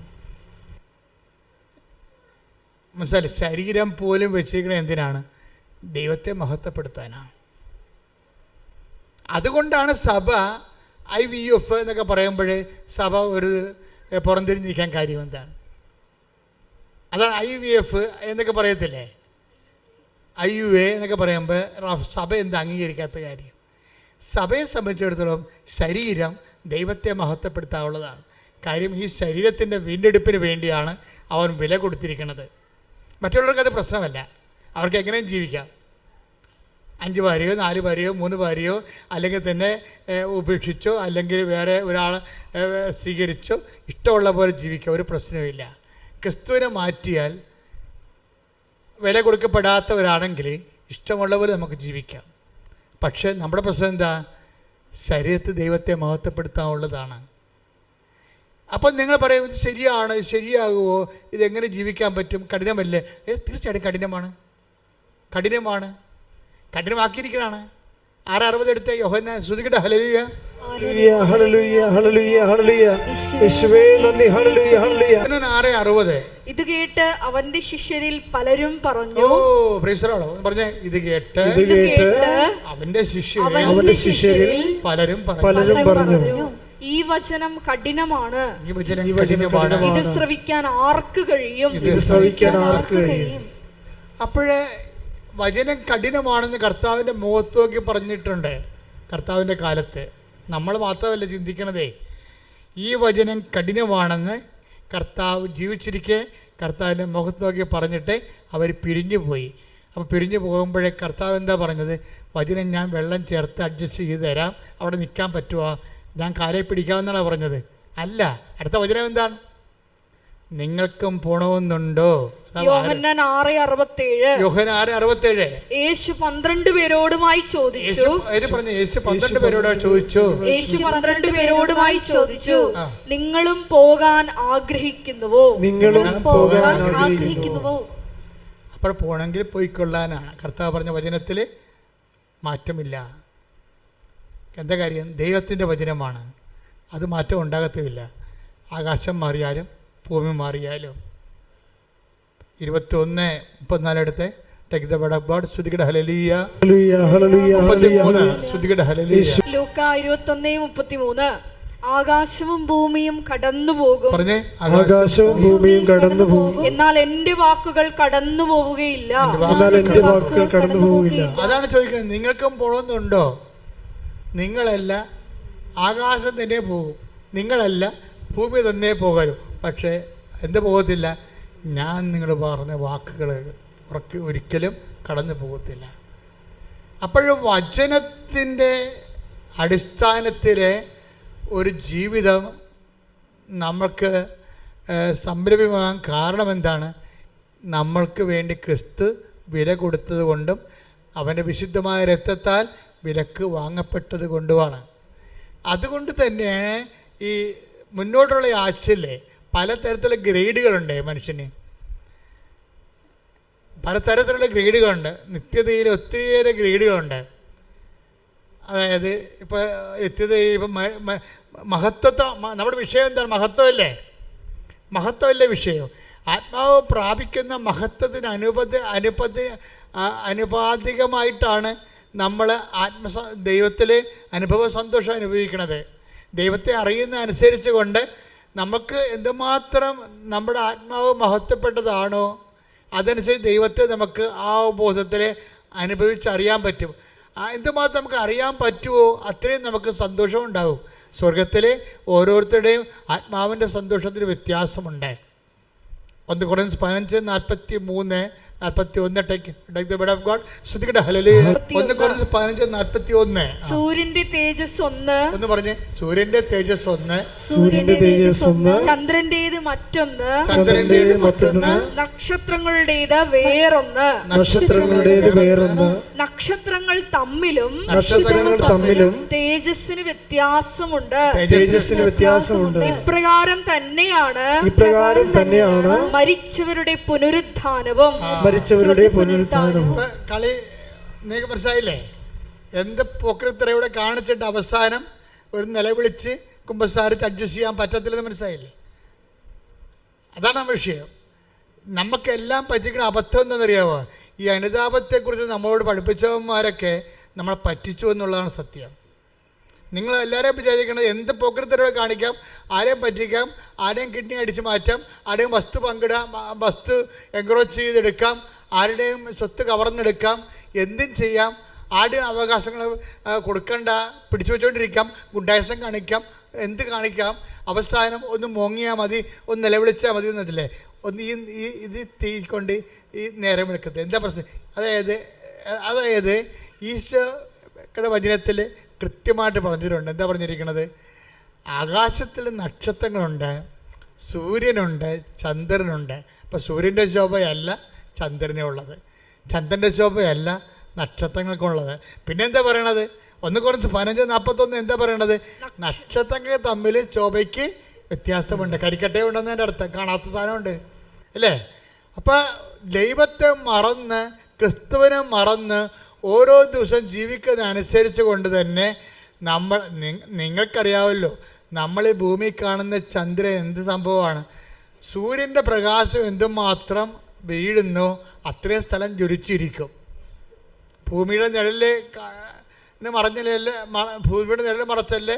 മനസ്സിലായി? ശരീരം പോലും വെച്ചിരിക്കുന്നത് എന്തിനാണ്? ദൈവത്തെ മഹത്വപ്പെടുത്താനാണ്. അതുകൊണ്ടാണ് സഭ IVF എന്നൊക്കെ പറയുമ്പോൾ സഭ ഒരു പുറംതിരിഞ്ഞിരിക്കാൻ കാര്യം എന്താണ്? അതാണ് IVF എന്നൊക്കെ പറയത്തില്ലേ, IUA എന്നൊക്കെ പറയുമ്പോൾ സഭ എന്താ അംഗീകരിക്കാത്ത കാര്യം. സഭയെ സംബന്ധിച്ചിടത്തോളം ശരീരം ദൈവത്തെ മഹത്വപ്പെടുത്താനുള്ളതാണ്. കാര്യം ഈ ശരീരത്തിൻ്റെ വീണ്ടെടുപ്പിന് വേണ്ടിയാണ് അവൻ വില കൊടുത്തിരിക്കുന്നത്. മറ്റുള്ളവർക്ക് അത് പ്രശ്നമല്ല, അവർക്ക് എങ്ങനെയും ജീവിക്കാം. 5 ഭാര്യയോ 4 ഭാര്യയോ 3 ഭാര്യയോ അല്ലെങ്കിൽ തന്നെ ഉപേക്ഷിച്ചോ അല്ലെങ്കിൽ വേറെ ഒരാളെ സ്വീകരിച്ചോ ഇഷ്ടമുള്ള പോലെ ജീവിക്കാം, ഒരു പ്രശ്നവുമില്ല. ക്രിസ്തുവിനെ മാറ്റിയാൽ വില കൊടുക്കപ്പെടാത്തവരാണെങ്കിൽ ഇഷ്ടമുള്ള പോലെ നമുക്ക് ജീവിക്കാം. പക്ഷേ നമ്മുടെ പ്രശ്നം എന്താ? ശരീരത്തിൽ ദൈവത്തെ മഹത്വപ്പെടുത്താനുള്ളതാണ്. അപ്പം നിങ്ങൾ പറയും ഇത് ശരിയാണ്, ശരിയാകുമോ, ഇതെങ്ങനെ ജീവിക്കാൻ പറ്റും, കഠിനമല്ലേ? തീർച്ചയായിട്ടും കഠിനമാണ്, കഠിനമാക്കിയിരിക്കണാണ്. 6:60 എടുത്ത് യോഹന്നാൻ ശ്രുതികട ഹല്ലേലൂയ ഹല്ലേലൂയ ഹല്ലേലൂയ ഹല്ലേലൂയ യേശുവേ നന്ദി ഹല്ലേലൂയ ഹല്ലേലൂയ. 6:60 ഇത് കേട്ട് അവന്റെ ശിഷ്യരിൽ പലരും പറഞ്ഞു. Praise the Lord. പറഞ്ഞേ, ഇത് കേട്ട് അവന്റെ ശിഷ്യരിൽ പലരും പറഞ്ഞു, ഈ വചനം കഠിനമാണ്, ഇത് ശ്രവിക്കാൻ ആർക്ക് കഴിയും? അപ്പോഴേ വചനം കഠിനമാണെന്ന് കർത്താവിൻ്റെ മുഖത്ത് നോക്കി പറഞ്ഞിട്ടുണ്ട്. കർത്താവിൻ്റെ കാലത്ത് നമ്മൾ മാത്രമല്ല ചിന്തിക്കണതേ, ഈ വചനം കഠിനമാണെന്ന് കർത്താവ് ജീവിച്ചിരിക്കെ കർത്താവിൻ്റെ മുഖത്ത് നോക്കി പറഞ്ഞിട്ട് അവർ പിരിഞ്ഞു പോയി. അപ്പോൾ പിരിഞ്ഞു പോകുമ്പോഴേ കർത്താവ് എന്താ പറഞ്ഞത്? വചനം ഞാൻ വെള്ളം ചേർത്ത് അഡ്ജസ്റ്റ് ചെയ്ത് തരാം, അവിടെ നിൽക്കാൻ പറ്റുമോ, ഞാൻ കാലെ പിടിക്കാമെന്നാണ് പറഞ്ഞത്. അല്ല, അടുത്ത വചനം എന്താണ്? നിങ്ങൾക്കും പോണമെന്നുണ്ടോ? യോഹന്നാൻ 6:67. യേശു 12 പേരോടുമായി ചോദിച്ചു. യേശു 12 പേരോട് ചോദിച്ചു, നിങ്ങളും പോകാൻ ആഗ്രഹിക്കുന്നുവോ? അപ്പോൾ പോകണമെങ്കിൽ പോയിക്കൊള്ളാനാണ്. കർത്താവ് പറഞ്ഞ വചനത്തിൽ മാറ്റമില്ല. എന്താ കാര്യം? ദൈവത്തിൻ്റെ വചനമാണ്, അത് മാറ്റം ഉണ്ടാകത്തുമില്ല. ആകാശം മാറിയാലും ഭൂമി മാറിയാലും. 21:34 എടുത്ത് take the word of God. സ്തുതിക്കട്ടെ ഹല്ലേലൂയ ഹല്ലേലൂയ ഹല്ലേലൂയ. സ്തുതിക്കട്ടെ ഹല്ലേലൂയ. ലൂക്കാ 21:33. ആകാശവും ഭൂമിയും കടന്നു പോകും. പറഞ്ഞേ, ആകാശവും ഭൂമിയും കടന്നു പോകും, എന്നാൽ എന്റെ വാക്കുകൾ കടന്നു പോവുകയില്ല. അതാണ് ചോദിക്കുന്നത്. നിങ്ങൾക്കും പോകണമെന്നുണ്ടോ? നിങ്ങളല്ല, ആകാശം തന്നെ പോകും. നിങ്ങളല്ല, ഭൂമി തന്നെ പോകാനും. പക്ഷേ എന്ത് പോകത്തില്ല? ഞാൻ നിങ്ങൾ പറഞ്ഞ വാക്കുകൾ ഒരിക്കലും കടന്നു പോകത്തില്ല. അപ്പോഴും വചനത്തിൻ്റെ അടിസ്ഥാനത്തിലെ ഒരു ജീവിതം നമ്മൾക്ക് സംരംഭമാകാൻ കാരണം എന്താണ്? നമ്മൾക്ക് വേണ്ടി ക്രിസ്തു വില കൊടുത്തത് കൊണ്ടും അവൻ്റെ വിശുദ്ധമായ രക്തത്താൽ വിലക്ക് വാങ്ങപ്പെട്ടത് കൊണ്ടുമാണ്. അതുകൊണ്ട് തന്നെ ഈ മുന്നോട്ടുള്ള ആഴ്ചയിലെ പലതരത്തിലുള്ള ഗ്രേഡുകളുണ്ട്. മനുഷ്യന് പലതരത്തിലുള്ള ഗ്രേഡുകളുണ്ട്. നിത്യതയിൽ ഒത്തിരിയേറെ ഗ്രേഡുകളുണ്ട്. അതായത് ഇപ്പോൾ നിത്യതയിൽ ഇപ്പം മഹത്വത്വം, നമ്മുടെ വിഷയം എന്താണ്? മഹത്വമല്ലേ വിഷയം. ആത്മാവ് പ്രാപിക്കുന്ന മഹത്വത്തിന് അനുപാതികമായിട്ടാണ് നമ്മൾ ദൈവത്തിൽ അനുഭവ സന്തോഷം അനുഭവിക്കുന്നത്. ദൈവത്തെ അറിയുന്ന അനുസരിച്ച് കൊണ്ട് നമുക്ക് എന്തുമാത്രം നമ്മുടെ ആത്മാവ് മഹത്വപ്പെട്ടതാണോ അതനുസരിച്ച് ദൈവത്തെ നമുക്ക് ആ ബോധത്തിൽ അനുഭവിച്ചറിയാൻ പറ്റും. എന്തുമാത്രം നമുക്ക് അറിയാൻ പറ്റുമോ അത്രയും നമുക്ക് സന്തോഷം ഉണ്ടാകും. സ്വർഗത്തിലെ ഓരോരുത്തരുടെയും ആത്മാവിൻ്റെ സന്തോഷത്തിന് വ്യത്യാസമുണ്ട്. 1 Corinthians 15:43-41. സൂര്യന്റെ തേജസ് ഒന്ന്. ഒന്ന് പറഞ്ഞേ, സൂര്യന്റെ തേജസ് ഒന്ന്. ചന്ദ്രന്റേത് മറ്റൊന്ന്. നക്ഷത്രങ്ങളുടേത് വേറൊന്ന്. നക്ഷത്രങ്ങൾ തമ്മിലും തേജസ്സിന് വ്യത്യാസമുണ്ട്. ഇപ്രകാരം തന്നെയാണ് മരിച്ചവരുടെ പുനരുത്ഥാനവും. കളി നിങ്ങൾക്ക് മനസ്സിലായില്ലേ? എന്ത് പൊക്കൃത്തരവിടെ കാണിച്ചിട്ട് അവസാനം ഒരു നിലവിളിച്ച് കുമ്പസാരിച്ച് അഡ്ജസ്റ്റ് ചെയ്യാൻ പറ്റത്തില്ലെന്ന് മനസ്സിലായില്ലേ? അതാണ് വിഷയം. നമുക്കെല്ലാം പറ്റിക്കുന്ന അബദ്ധം എന്താണെന്നറിയാമോ? ഈ അനുതാപത്തെക്കുറിച്ച് നമ്മളോട് പഠിപ്പിച്ചവന്മാരൊക്കെ നമ്മളെ പറ്റിച്ചു എന്നുള്ളതാണ് സത്യം. നിങ്ങൾ എല്ലാവരെയും വിചാരിക്കുന്നത് എന്ത് പോക്കരത്തരവ് കാണിക്കാം, ആരെയും പറ്റിക്കാം, ആരെയും കിഡ്നി അടിച്ചു മാറ്റാം, ആരെയും വസ്തു പങ്കിടാം, വസ്തു എൻക്രോച്ച് ചെയ്തെടുക്കാം, ആരുടെയും സ്വത്ത് കവർന്നെടുക്കാം, എന്തും ചെയ്യാം, ആരുടെയും അവകാശങ്ങൾ കൊടുക്കണ്ട, പിടിച്ചു വെച്ചുകൊണ്ടിരിക്കാം, ഗുണ്ടായസം കാണിക്കാം, എന്ത് കാണിക്കാം. അവസാനം ഒന്ന് മോങ്ങിയാൽ മതി, ഒന്ന് നിലവിളിച്ചാൽ മതി എന്നതില്ലേ, ഒന്ന് ഈ ഇത് തീക്കൊണ്ട് ഈ നേരം വിളിക്കത്ത് എന്താ പ്രശ്നം. അതായത് ഈശോയുടെ വചനത്തിൽ കൃത്യമായിട്ട് പറഞ്ഞിട്ടുണ്ട്. എന്താ പറഞ്ഞിരിക്കുന്നത്? ആകാശത്തിൽ നക്ഷത്രങ്ങളുണ്ട്, സൂര്യനുണ്ട്, ചന്ദ്രനുണ്ട്. അപ്പോൾ സൂര്യൻ്റെ ശോഭയല്ല ചന്ദ്രനുള്ളത്, ചന്ദ്രൻ്റെ ശോഭയല്ല നക്ഷത്രങ്ങൾക്കുള്ളത്. പിന്നെന്താ പറയണത്? 1-15-41 എന്താ പറയണത്? നക്ഷത്രങ്ങൾ തമ്മിൽ ശോഭയ്ക്ക് വ്യത്യാസമുണ്ട്. കരിക്കട്ടേ ഉണ്ടെന്നതിൻ്റെ അർത്ഥം, കാണാത്ത സാധനമുണ്ട് അല്ലേ? അപ്പം ദൈവത്തെ മറന്ന് ക്രിസ്തുവിനെ മറന്ന് ഓരോ ദിവസം ജീവിക്കുന്നതനുസരിച്ച് കൊണ്ട് തന്നെ നിങ്ങൾക്കറിയാമല്ലോ, നമ്മൾ ഈ ഭൂമി കാണുന്ന ചന്ദ്രൻ എന്ത് സംഭവമാണ്. സൂര്യൻ്റെ പ്രകാശം എന്തുമാത്രം വീഴുന്നു അത്രയും സ്ഥലം ജ്വലിച്ചിരിക്കും. ഭൂമിയുടെ നിഴലിൽ മറഞ്ഞില്ലേ, ഭൂമിയുടെ നിഴൽ മറച്ചല്ലേ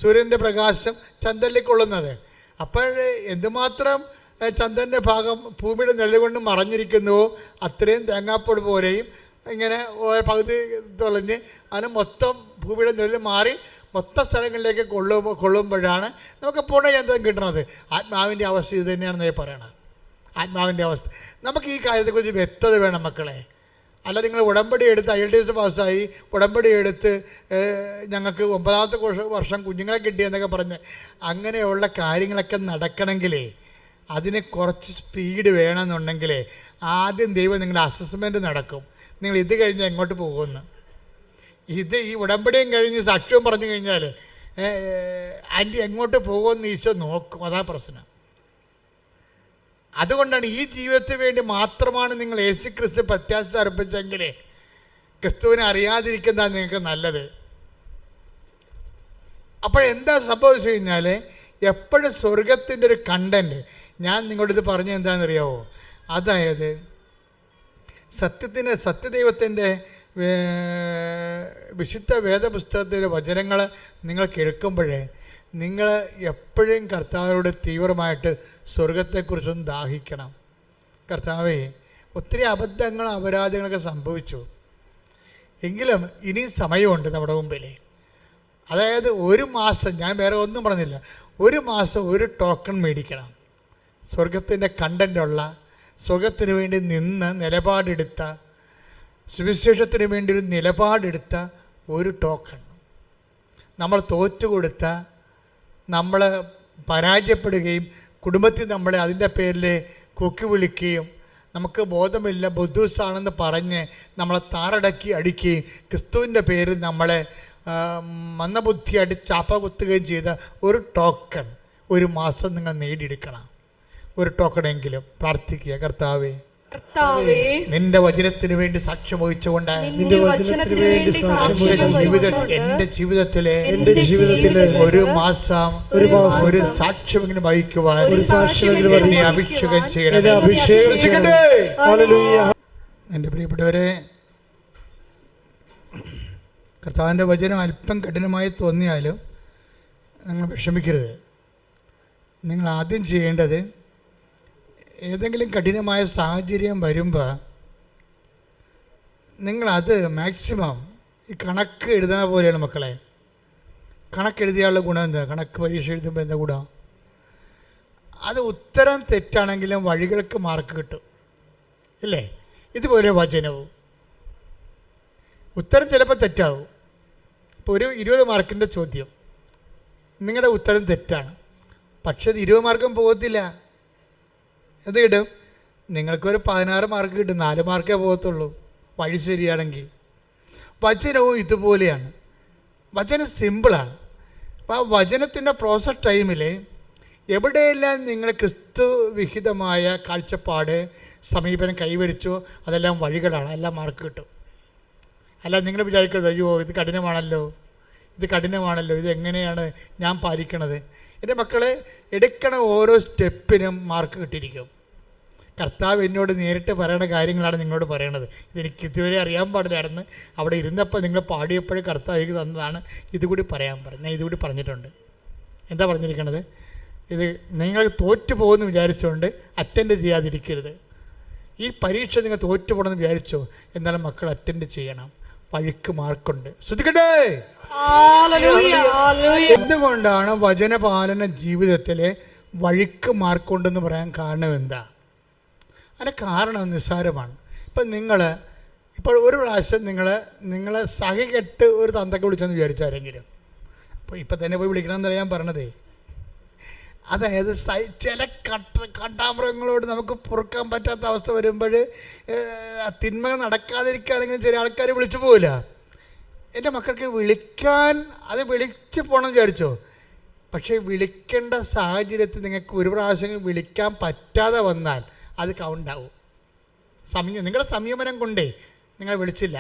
സൂര്യൻ്റെ പ്രകാശം ചന്ദ്രനിലേക്ക് കൊള്ളുന്നത്. അപ്പോൾ എന്തുമാത്രം ചന്ദ്രൻ്റെ ഭാഗം ഭൂമിയുടെ നിഴൽ കൊണ്ട് മറഞ്ഞിരിക്കുന്നുവോ അത്രയും തേങ്ങാപ്പൊടി പോലെയും ഇങ്ങനെ പകുതി തുളഞ്ഞ് അതിന് മൊത്തം ഭൂമിയുടെ നിഴൽ മാറി മൊത്തം സ്ഥലങ്ങളിലേക്ക് കൊള്ളുമ്പോഴാണ് നമുക്ക് പൂർണ്ണചന്ദ്രൻ കിട്ടുന്നത്. ആത്മാവിൻ്റെ അവസ്ഥ ഇത് തന്നെയാണെന്ന് പറയണത്. ആത്മാവിൻ്റെ അവസ്ഥ നമുക്ക് ഈ കാര്യത്തെക്കുറിച്ച് വ്യക്തത വേണം മക്കളെ. അല്ല നിങ്ങൾ ഉടമ്പടി എടുത്ത് IELTS പാസ്സായി ഉടമ്പടി എടുത്ത് ഞങ്ങൾക്ക് 9ാമത്തെ വർഷം കുഞ്ഞുങ്ങളെ കിട്ടിയെന്നൊക്കെ പറഞ്ഞ് അങ്ങനെയുള്ള കാര്യങ്ങളൊക്കെ നടക്കണമെങ്കിലേ അതിന് കുറച്ച് സ്പീഡ് വേണമെന്നുണ്ടെങ്കിൽ ആദ്യം ദൈവം നിങ്ങളുടെ അസസ്മെൻറ്റ് നടക്കും. നിങ്ങൾ ഇത് കഴിഞ്ഞ് എങ്ങോട്ട് പോകുമെന്ന്. ഈ ഉടമ്പടിയും കഴിഞ്ഞ് സാക്ഷ്യവും പറഞ്ഞു കഴിഞ്ഞാൽ ആൻറ്റി എങ്ങോട്ട് പോകുമെന്ന് ഈശോ നോക്കും. അതാ പ്രശ്നം. അതുകൊണ്ടാണ് ഈ ജീവിതത്തിന് വേണ്ടി മാത്രമാണ് നിങ്ങൾ യേശു ക്രിസ്തു പ്രത്യാശ അർപ്പിച്ചെങ്കിൽ ക്രിസ്തുവിനെ അറിയാതിരിക്കുന്നതാണ് നിങ്ങൾക്ക് നല്ലത്. അപ്പോഴെന്താ സംഭവിച്ചു കഴിഞ്ഞാൽ എപ്പോഴും സ്വർഗത്തിൻ്റെ ഒരു കണ്ടൻറ്റ് ഞാൻ നിങ്ങളോട് പറഞ്ഞത് എന്താണെന്നറിയാമോ? അതായത് സത്യദൈവത്തിൻ്റെ വിശുദ്ധ വേദപുസ്തകത്തിൻ്റെ വചനങ്ങൾ നിങ്ങൾ കേൾക്കുമ്പോഴേ നിങ്ങൾ എപ്പോഴും കർത്താവിനോട് തീവ്രമായിട്ട് സ്വർഗത്തെക്കുറിച്ചൊന്ന് ദാഹിക്കണം. കർത്താവേ, ഒത്തിരി അബദ്ധങ്ങളും അപരാധങ്ങളൊക്കെ സംഭവിച്ചു, എങ്കിലും ഇനിയും സമയമുണ്ട് നമ്മുടെ മുമ്പിൽ. അതായത് 1 മാസം, ഞാൻ വേറെ ഒന്നും പറഞ്ഞില്ല, 1 മാസം ഒരു ടോക്കൺ മേടിക്കണം. സ്വർഗത്തിൻ്റെ കണ്ടൻ്റുള്ള, സ്വർഗത്തിന് വേണ്ടി നിന്ന് നിലപാടെടുത്ത, സുവിശേഷത്തിന് വേണ്ടി ഒരു നിലപാടെടുത്ത ഒരു ടോക്കൺ. നമ്മൾ തോറ്റുകൊടുത്ത, നമ്മൾ പരാജയപ്പെടുകയും കുടുംബത്തിൽ നമ്മളെ അതിൻ്റെ പേരിൽ കൊക്കി വിളിക്കുകയും നമുക്ക് ബോധമില്ല ബുദ്ധൂസാണെന്ന് പറഞ്ഞ് നമ്മളെ താറടക്കി അടിക്കുകയും ക്രിസ്തുവിൻ്റെ പേരിൽ നമ്മളെ മന്ദബുദ്ധിയായിട്ട് ചാപ്പ കുത്തുകയും ചെയ്ത ഒരു ടോക്കൺ 1 മാസം നിങ്ങൾ നേടിയെടുക്കണം. ഒരു ടോക്കണെങ്കിലും പ്രാർത്ഥിക്കുക. കർത്താവേ, നിന്റെ വചനത്തിന് വേണ്ടി സാക്ഷ്യം വഹിച്ചുകൊണ്ട് എന്റെ ജീവിതത്തിലെ 1 മാസം ഒരു സാക്ഷ്യമെങ്കിലും വഹിക്കുവാൻ എന്നെ അഭിഷേകം ചെയ്യണം. എൻ്റെ പ്രിയപ്പെട്ടവരെ, കർത്താവിൻ്റെ വചനം അല്പം കഠിനമായി തോന്നിയാലും നിങ്ങൾ വിഷമിക്കരുത്. നിങ്ങൾ ആദ്യം ചെയ്യേണ്ടത്, ഏതെങ്കിലും കഠിനമായ സാഹചര്യം വരുമ്പോൾ നിങ്ങളത് മാക്സിമം ഈ കണക്ക് എഴുതുന്ന പോലെയാണ് മക്കളെ. കണക്കെഴുതിയാലുള്ള ഗുണം എന്താ? കണക്ക് പരീക്ഷ എഴുതുമ്പോൾ എന്താ ഗുണം? അത് ഉത്തരം തെറ്റാണെങ്കിലും വഴികൾക്ക് മാർക്ക് കിട്ടും ഇല്ലേ? ഇതുപോലെ വചനവും ഉത്തരം ചിലപ്പോൾ തെറ്റാവും. ഇപ്പോൾ ഒരു 20 മാർക്കിൻ്റെ ചോദ്യം, നിങ്ങളുടെ ഉത്തരം തെറ്റാണ്, പക്ഷേ അത് 20 മാർക്കും പോകത്തില്ല. എന്ത് കിട്ടും? നിങ്ങൾക്കൊരു 16 മാർക്ക് കിട്ടും, 4 മാർക്കേ പോകത്തുള്ളൂ വഴി ശരിയാണെങ്കിൽ. വചനവും ഇതുപോലെയാണ്. വചനം സിമ്പിളാണ്. അപ്പോൾ ആ വചനത്തിൻ്റെ പ്രോസസ് ടൈമിൽ എവിടെയെല്ലാം നിങ്ങൾ ക്രിസ്തു വിഹിതമായ കാഴ്ചപ്പാട് സമീപനം കൈവരിച്ചോ അതെല്ലാം വഴികളാണ്, എല്ലാം മാർക്ക് കിട്ടും. അല്ല നിങ്ങൾ വിചാരിക്കുന്നത് അയ്യോ ഇത് കഠിനമാണല്ലോ, ഇത് എങ്ങനെയാണ് ഞാൻ പാലിക്കണത്? എൻ്റെ മക്കളെ, എടുക്കണ ഓരോ സ്റ്റെപ്പിനും മാർക്ക് കിട്ടിയിരിക്കും. കർത്താവ് എന്നോട് നേരിട്ട് പറയണ കാര്യങ്ങളാണ് നിങ്ങളോട് പറയണത്. ഇതെനിക്ക് ഇതുവരെ അറിയാൻ പാടില്ലായിരുന്നു. അവിടെ ഇരുന്നപ്പോൾ നിങ്ങൾ പാടിയപ്പോഴും കർത്താവ് എനിക്ക് തന്നതാണ്. ഇതുകൂടി പറയാൻ പറഞ്ഞു. ഞാൻ ഇതുകൂടി പറഞ്ഞിട്ടുണ്ട്. എന്താ പറഞ്ഞിരിക്കണത്? ഇത് നിങ്ങൾ തോറ്റു പോകുമെന്ന് വിചാരിച്ചുകൊണ്ട് അറ്റൻഡ് ചെയ്യാതിരിക്കരുത്. ഈ പരീക്ഷ നിങ്ങൾ തോറ്റു പോകണമെന്ന് വിചാരിച്ചോ, എന്നാലും മക്കൾ അറ്റൻഡ് ചെയ്യണം. വഴിക്ക് മാർക്കുണ്ട്. ശ്രദ്ധിക്കട്ടെ. എന്തുകൊണ്ടാണ് വചനപാലന ജീവിതത്തിലെ വഴിക്ക് മാർക്കുണ്ടെന്ന് പറയാൻ കാരണം എന്താ? അതിന് കാരണം നിസ്സാരമാണ്. ഇപ്പം ഇപ്പോൾ ഒരു പ്രാവശ്യം നിങ്ങളെ സഹികെട്ട് ഒരു തന്തക്ക് വിളിച്ചെന്ന് വിചാരിച്ചാരെങ്കിലും, അപ്പോൾ ഇപ്പം തന്നെ പോയി വിളിക്കണമെന്നല്ല ഞാൻ പറഞ്ഞതേ. അതായത് ചില കാട്ടാമൃഗങ്ങളോട് നമുക്ക് പൊറുക്കാൻ പറ്റാത്ത അവസ്ഥ വരുമ്പോൾ തിന്മ നടക്കാതിരിക്കാനെങ്കിലും ചില ആൾക്കാർ വിളിച്ചു പോവില്ല. എൻ്റെ മക്കൾക്ക് വിളിച്ച് പോകണമെന്ന് വിചാരിച്ചോ, പക്ഷേ വിളിക്കേണ്ട സാഹചര്യത്തിൽ നിങ്ങൾക്ക് ഒരു പ്രാവശ്യം വിളിക്കാൻ പറ്റാതെ വന്നാൽ അത് കൗണ്ടാവും. നിങ്ങളുടെ സംയമനം കൊണ്ടേ നിങ്ങൾ വിളിച്ചില്ല.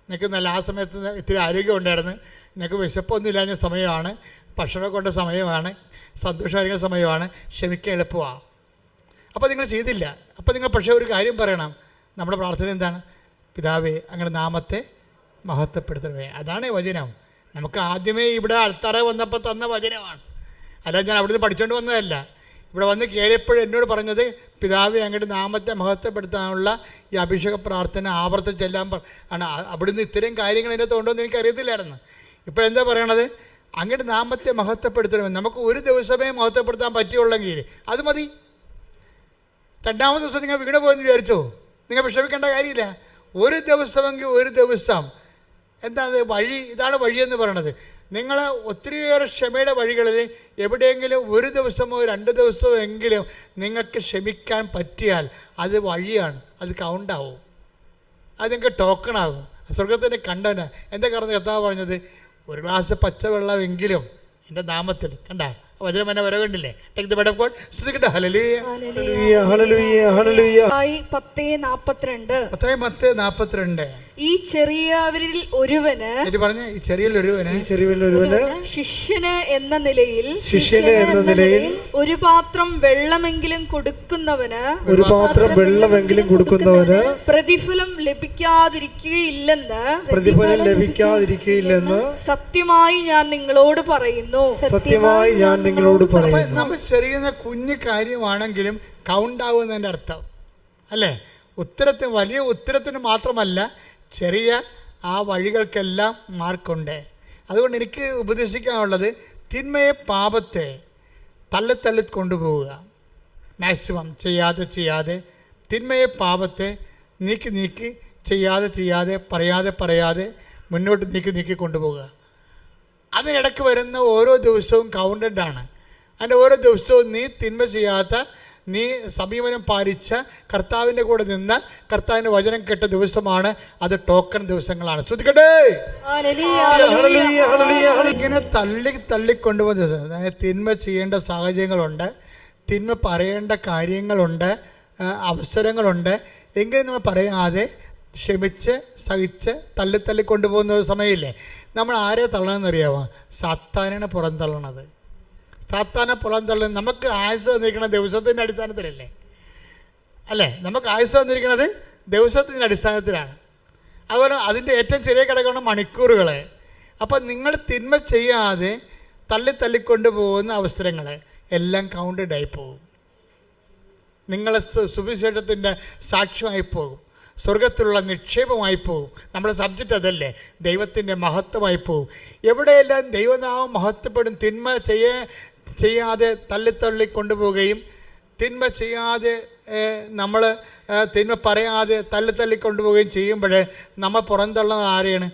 നിങ്ങൾക്ക് നല്ല ആ സമയത്ത് ഇത്തിരി ആരോഗ്യം ഉണ്ടായിരുന്നു, നിങ്ങൾക്ക് വിശപ്പൊന്നും ഇല്ലാഞ്ഞ സമയമാണ്, ഭക്ഷണം കൊണ്ട സമയമാണ്, സന്തോഷമായിരിക്കുന്ന സമയമാണ്, ക്ഷമിക്കാൻ എളുപ്പമാണ്. അപ്പോൾ നിങ്ങൾ ചെയ്തില്ല. അപ്പോൾ നിങ്ങൾ പക്ഷേ ഒരു കാര്യം പറയണം. നമ്മുടെ പ്രാർത്ഥന എന്താണ്? പിതാവേ അങ്ങയുടെ നാമത്തെ മഹത്വപ്പെടുത്തണമേ. അതാണ് വചനം. നമുക്ക് ആദ്യമേ ഇവിടെ അൾത്താറെ വന്നപ്പോൾ തന്ന വചനമാണ്. അല്ല ഞാൻ അവിടുന്ന് പഠിച്ചുകൊണ്ട് വന്നതല്ല. ഇവിടെ വന്ന് കയറിയപ്പോഴും എന്നോട് പറഞ്ഞത് പിതാവേ അങ്ങയുടെ നാമത്തെ മഹത്വപ്പെടുത്താനുള്ള ഈ അഭിഷേക പ്രാർത്ഥന ആവർത്തിച്ചെല്ലാം ആണ്. അവിടുന്ന് ഇത്രയും കാര്യങ്ങൾ എൻ്റെ തോന്നുമെന്ന് എനിക്കറിയത്തില്ലായിരുന്നു. ഇപ്പോഴെന്താ പറയണത്? അങ്ങയുടെ നാമത്തെ മഹത്വപ്പെടുത്തണമെന്ന്. നമുക്ക് ഒരു ദിവസമേ മഹത്വപ്പെടുത്താൻ പറ്റുള്ളെങ്കിൽ അത് മതി. രണ്ടാമത്തെ ദിവസം നിങ്ങൾ വീണ് പോയെന്ന് വിചാരിച്ചോ, നിങ്ങൾ വിഷമിക്കേണ്ട കാര്യമില്ല. ഒരു ദിവസമെങ്കിൽ ഒരു ദിവസം എന്താണ് വഴി? ഇതാണ് വഴിയെന്ന് പറയണത്. നിങ്ങൾ ഒത്തിരിയേറെ ക്ഷമയുടെ വഴികളിൽ എവിടെയെങ്കിലും ഒരു ദിവസമോ 2 ദിവസമോ എങ്കിലും നിങ്ങൾക്ക് ക്ഷമിക്കാൻ പറ്റിയാൽ അത് വഴിയാണ്, അത് കൗണ്ടാവും, അത് നിങ്ങൾക്ക് ടോക്കണാകും. സ്വർഗത്തിൻ്റെ കണ്ടവന് എന്താ കാരണം കർത്താവ് പറഞ്ഞത്? ഒരു ഗ്ലാസ് പച്ചവെള്ളമെങ്കിലും എൻ്റെ നാമത്തിൽ. കണ്ട വചനം എന്നെ വരവേണ്ടില്ലേ? ശ്രദ്ധിക്കട്ടെ. ഹല്ലേലൂയ ഹല്ലേലൂയ ഹല്ലേലൂയ. 10:42 ഈ ചെറിയവരിൽ ഒരുവന് ശിഷ്യന് എന്ന നിലയിൽ ഒരു പാത്രം വെള്ളമെങ്കിലും കൊടുക്കുന്നവന് പ്രതിഫലം ലഭിക്കാതിരിക്കുകയില്ലെന്ന് സത്യമായി ഞാൻ നിങ്ങളോട് പറയുന്നു. നമ്മൾ ചെറിയ കുഞ്ഞു കാര്യമാണെങ്കിലും കൗണ്ട് ആവുന്നതിൻ്റെ അർത്ഥം അല്ലേ? വലിയ ഉത്തരത്തിന് മാത്രമല്ല, ചെറിയ ആ വഴികൾക്കെല്ലാം മാർക്കുണ്ട്. അതുകൊണ്ട് എനിക്ക് ഉപദേശിക്കാനുള്ളത് തിന്മയെ പാപത്തെ തള്ളി കൊണ്ടുപോവുക. മാക്സിമം ചെയ്യാതെ തിന്മയെ പാപത്തെ നീക്കി ചെയ്യാതെ പറയാതെ മുന്നോട്ട് നീക്കി കൊണ്ടുപോവുക. അതിനിടയ്ക്ക് വരുന്ന ഓരോ ദിവസവും കൗണ്ടഡാണ്. അതിൻ്റെ ഓരോ ദിവസവും നീ തിന്മ ചെയ്യാത്ത, നീ സമീപനം പാലിച്ച, കർത്താവിൻ്റെ കൂടെ നിന്ന് കർത്താവിൻ്റെ വചനം കേട്ട ദിവസമാണ്. അത് ടോക്കൺ ദിവസങ്ങളാണ്. ശ്രദ്ധിക്കട്ടെ. ഇങ്ങനെ തള്ളിക്കൊണ്ടുപോകുന്ന ദിവസം. അതായത് തിന്മ ചെയ്യേണ്ട സാഹചര്യങ്ങളുണ്ട്, തിന്മ പറയേണ്ട കാര്യങ്ങളുണ്ട്, അവസരങ്ങളുണ്ട്. എങ്കിലും നമ്മൾ പറയാതെ ക്ഷമിച്ച് സഹിച്ച് തള്ളിക്കൊണ്ടുപോകുന്ന സമയമില്ലേ? നമ്മൾ ആരെ തള്ളണമെന്നറിയാമോ? സാത്താനാണ് പുറന്തള്ളണത്. സാത്താനെ പുറന്തള്ളുന്നത് നമുക്ക് ആയുസ് തന്നിരിക്കുന്ന ദിവസത്തിൻ്റെ അടിസ്ഥാനത്തിലല്ലേ? അല്ലേ? നമുക്ക് ആയുസ് തന്നിരിക്കുന്നത് ദിവസത്തിൻ്റെ അടിസ്ഥാനത്തിലാണ്. അതുപോലെ അതിൻ്റെ ഏറ്റവും ചെറിയ ഘടകമാണ് മണിക്കൂറുകൾ. അപ്പം നിങ്ങൾ തിന്മ ചെയ്യാതെ തള്ളിക്കൊണ്ട് പോകുന്ന അവസരങ്ങൾ എല്ലാം കൗണ്ടഡായി പോകും. നിങ്ങളെ സുവിശേഷത്തിൻ്റെ സാക്ഷ്യമായി പോകും, സ്വർഗത്തിലുള്ള നിക്ഷേപമായി പോകും. നമ്മുടെ സബ്ജക്റ്റ് അതല്ലേ? ദൈവത്തിൻ്റെ മഹത്വമായി പോകും. എവിടെയെല്ലാം ദൈവനാമം മഹത്വപ്പെടും. തിന്മ ചെയ്യാതെ തള്ളി കൊണ്ടുപോവുകയും തിന്മ ചെയ്യാതെ നമ്മൾ തിന്മ പറയാതെ തള്ളി കൊണ്ടുപോവുകയും ചെയ്യുമ്പോൾ നമ്മൾ പുറന്തള്ളുന്നത് ആരെയാണ്?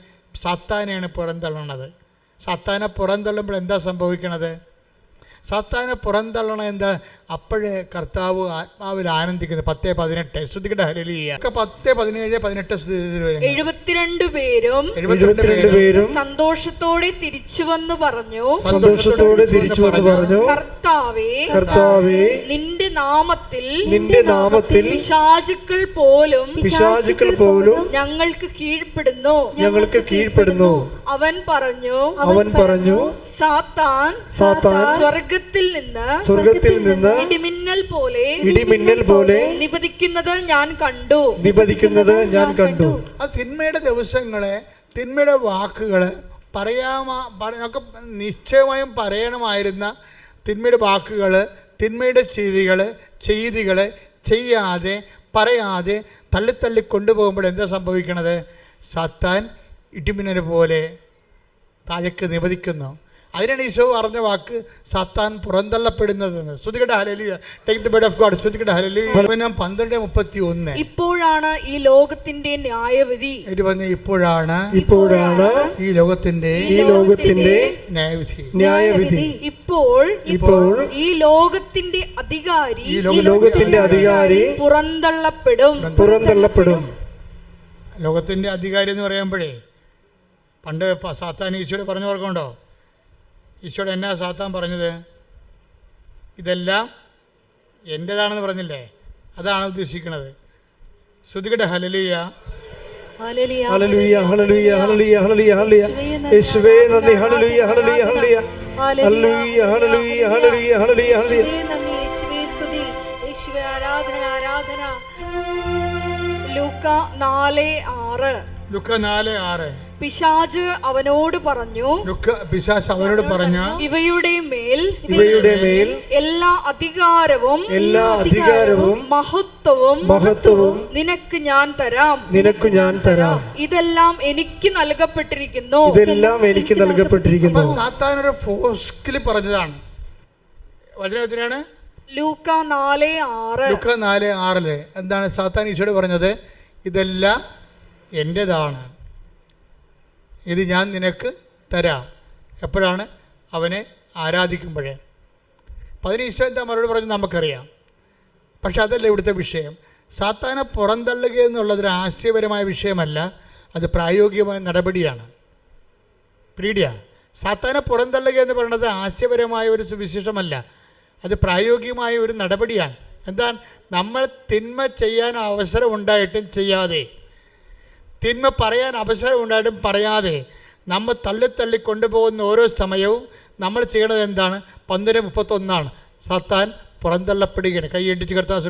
സാത്താനെയാണ് പുറന്തള്ളണത്. സാത്താനെ പുറന്തള്ളുമ്പോൾ എന്താ സംഭവിക്കണത്? സാത്താനെ പുറന്തള്ളണം എന്താ? അപ്പോഴേ കർത്താവ് ആത്മാവിൽ ആനന്ദിക്കുന്നത്. 10:18 ശ്രദ്ധിക്കട്ടെ. ഹല്ലേലൂയ. 10:17-18 72 പേരും സന്തോഷത്തോടെ തിരിച്ചു വന്നു പറഞ്ഞു, കർത്താവേ നിന്റെ നാമത്തിൽ പിശാചുക്കൾ പോലും ഞങ്ങൾക്ക് കീഴ്പ്പെടുന്നു. അവൻ പറഞ്ഞു സാത്താൻ സ്വർഗത്തിൽ നിന്ന് ഇടിമിന്നൽ പോലെ നിപതിക്കുന്നത് ഞാൻ കണ്ടു. ആ തിന്മയുടെ ദിവസങ്ങളെ, തിന്മയുടെ വാക്കുകള് നമുക്ക് നിശ്ചയമായും പറയണമായിരുന്ന തിന്മയുടെ വാക്കുകള്, തിന്മയുടെ ചെയ്തികള് പറയാതെ തള്ളി കൊണ്ടുപോകുമ്പോൾ എന്താ സംഭവിക്കണത്? സാത്താൻ ഇടിമിന്നൽ പോലെ താഴേക്ക് നിപതിക്കുന്നു. അതിനാണ് ഈശോ പറഞ്ഞ വാക്ക് സാത്താൻ പുറന്തള്ളപ്പെടുന്നതെന്ന്. ശ്രുതികട ഹല്ലേലൂയ. Take the word of God. ശ്രുതികട ഹല്ലേലൂയ. 12:31. ഇപ്പോഴാണ് ഈ ലോകത്തിന്റെ ന്യായവിധി. ഇപ്പോഴാണ് ഈ ലോകത്തിന്റെ ന്യായവിധി. ഇപ്പോൾ ഈ ലോകത്തിന്റെ അധികാരി പുറന്തള്ളപ്പെടും. ലോകത്തിന്റെ അധികാരി എന്ന് പറയുമ്പോഴേ പണ്ട് സാത്താൻ ഈശോയോട് പറഞ്ഞു ഓർക്കുന്നുണ്ടോ? ഈശോയോട് എന്നാ സാത്താൻ പറഞ്ഞത്? ഇതെല്ലാം എൻ്റെതാണെന്ന് പറഞ്ഞില്ലേ? അതാണ് ഉദ്ദേശിക്കുന്നത്. ശ്രുതികട ഹല്ലേലൂയ. ഹല്ലേലൂയ ഹല്ലേലൂയ ഹല്ലേലൂയ ഹല്ലേലൂയ ഹല്ലേലൂയ. യേശുവേ നന്ദി. ഹല്ലേലൂയ ഹല്ലേലൂയ ഹല്ലേലൂയ ഹല്ലേലൂയ ഹല്ലേലൂയ ഹല്ലേലൂയ ഹല്ലേലൂയ ഹല്ലേലൂയ. യേശുവേ സ്തുതി. യേശുവേ ആരാധന. ലൂക്ക 4:6. പിശാച് അവനോട് പറഞ്ഞു, ഇവയുടെ മേൽ എല്ലാ അധികാരവും മഹത്വവും നിനക്ക് ഞാൻ തരാം. ഇതെല്ലാം എനിക്ക് നൽകപ്പെട്ടിരിക്കുന്നു. സാത്താനൊരു ഫോസ്കിൽ പറഞ്ഞതാണ്. വചനത്തിനാണ് ലൂക്ക 4:6. എന്താണ് സാത്താൻ ഈശോയോട് പറഞ്ഞത്? ഇതെല്ലാം എൻ്റെതാണ്, ഇത് ഞാൻ നിനക്ക് തരാം. എപ്പോഴാണ്? അവനെ ആരാധിക്കുമ്പോഴേ. അപ്പം അതിന് ഈശോ എന്താ മറുപടി പറഞ്ഞ് നമുക്കറിയാം. പക്ഷെ അതല്ല ഇവിടുത്തെ വിഷയം. സാത്താനെ പുറന്തള്ളുക എന്നുള്ളതൊരു ആശയപരമായ വിഷയമല്ല, അത് പ്രായോഗികമായ നടപടിയാണ്. സാത്താനെ പുറന്തള്ളുക എന്ന് പറയുന്നത് ആശയപരമായ ഒരു സുവിശേഷമല്ല, അത് പ്രായോഗികമായ ഒരു നടപടിയാണ്. എന്താ? നമ്മൾ തിന്മ ചെയ്യാൻ അവസരം ഉണ്ടായിട്ടും ചെയ്യാതെ, തിന്മ പറയാൻ അവസരം ഉണ്ടായിട്ടും പറയാതെ നമ്മൾ തള്ളി കൊണ്ടുപോകുന്ന ഓരോ സമയവും നമ്മൾ ചെയ്യണത് എന്താണ്? 12:31. സാത്താൻ പുറന്തള്ളപ്പെടുകയാണ്. കൈയടിച്ച് കർത്താവ്.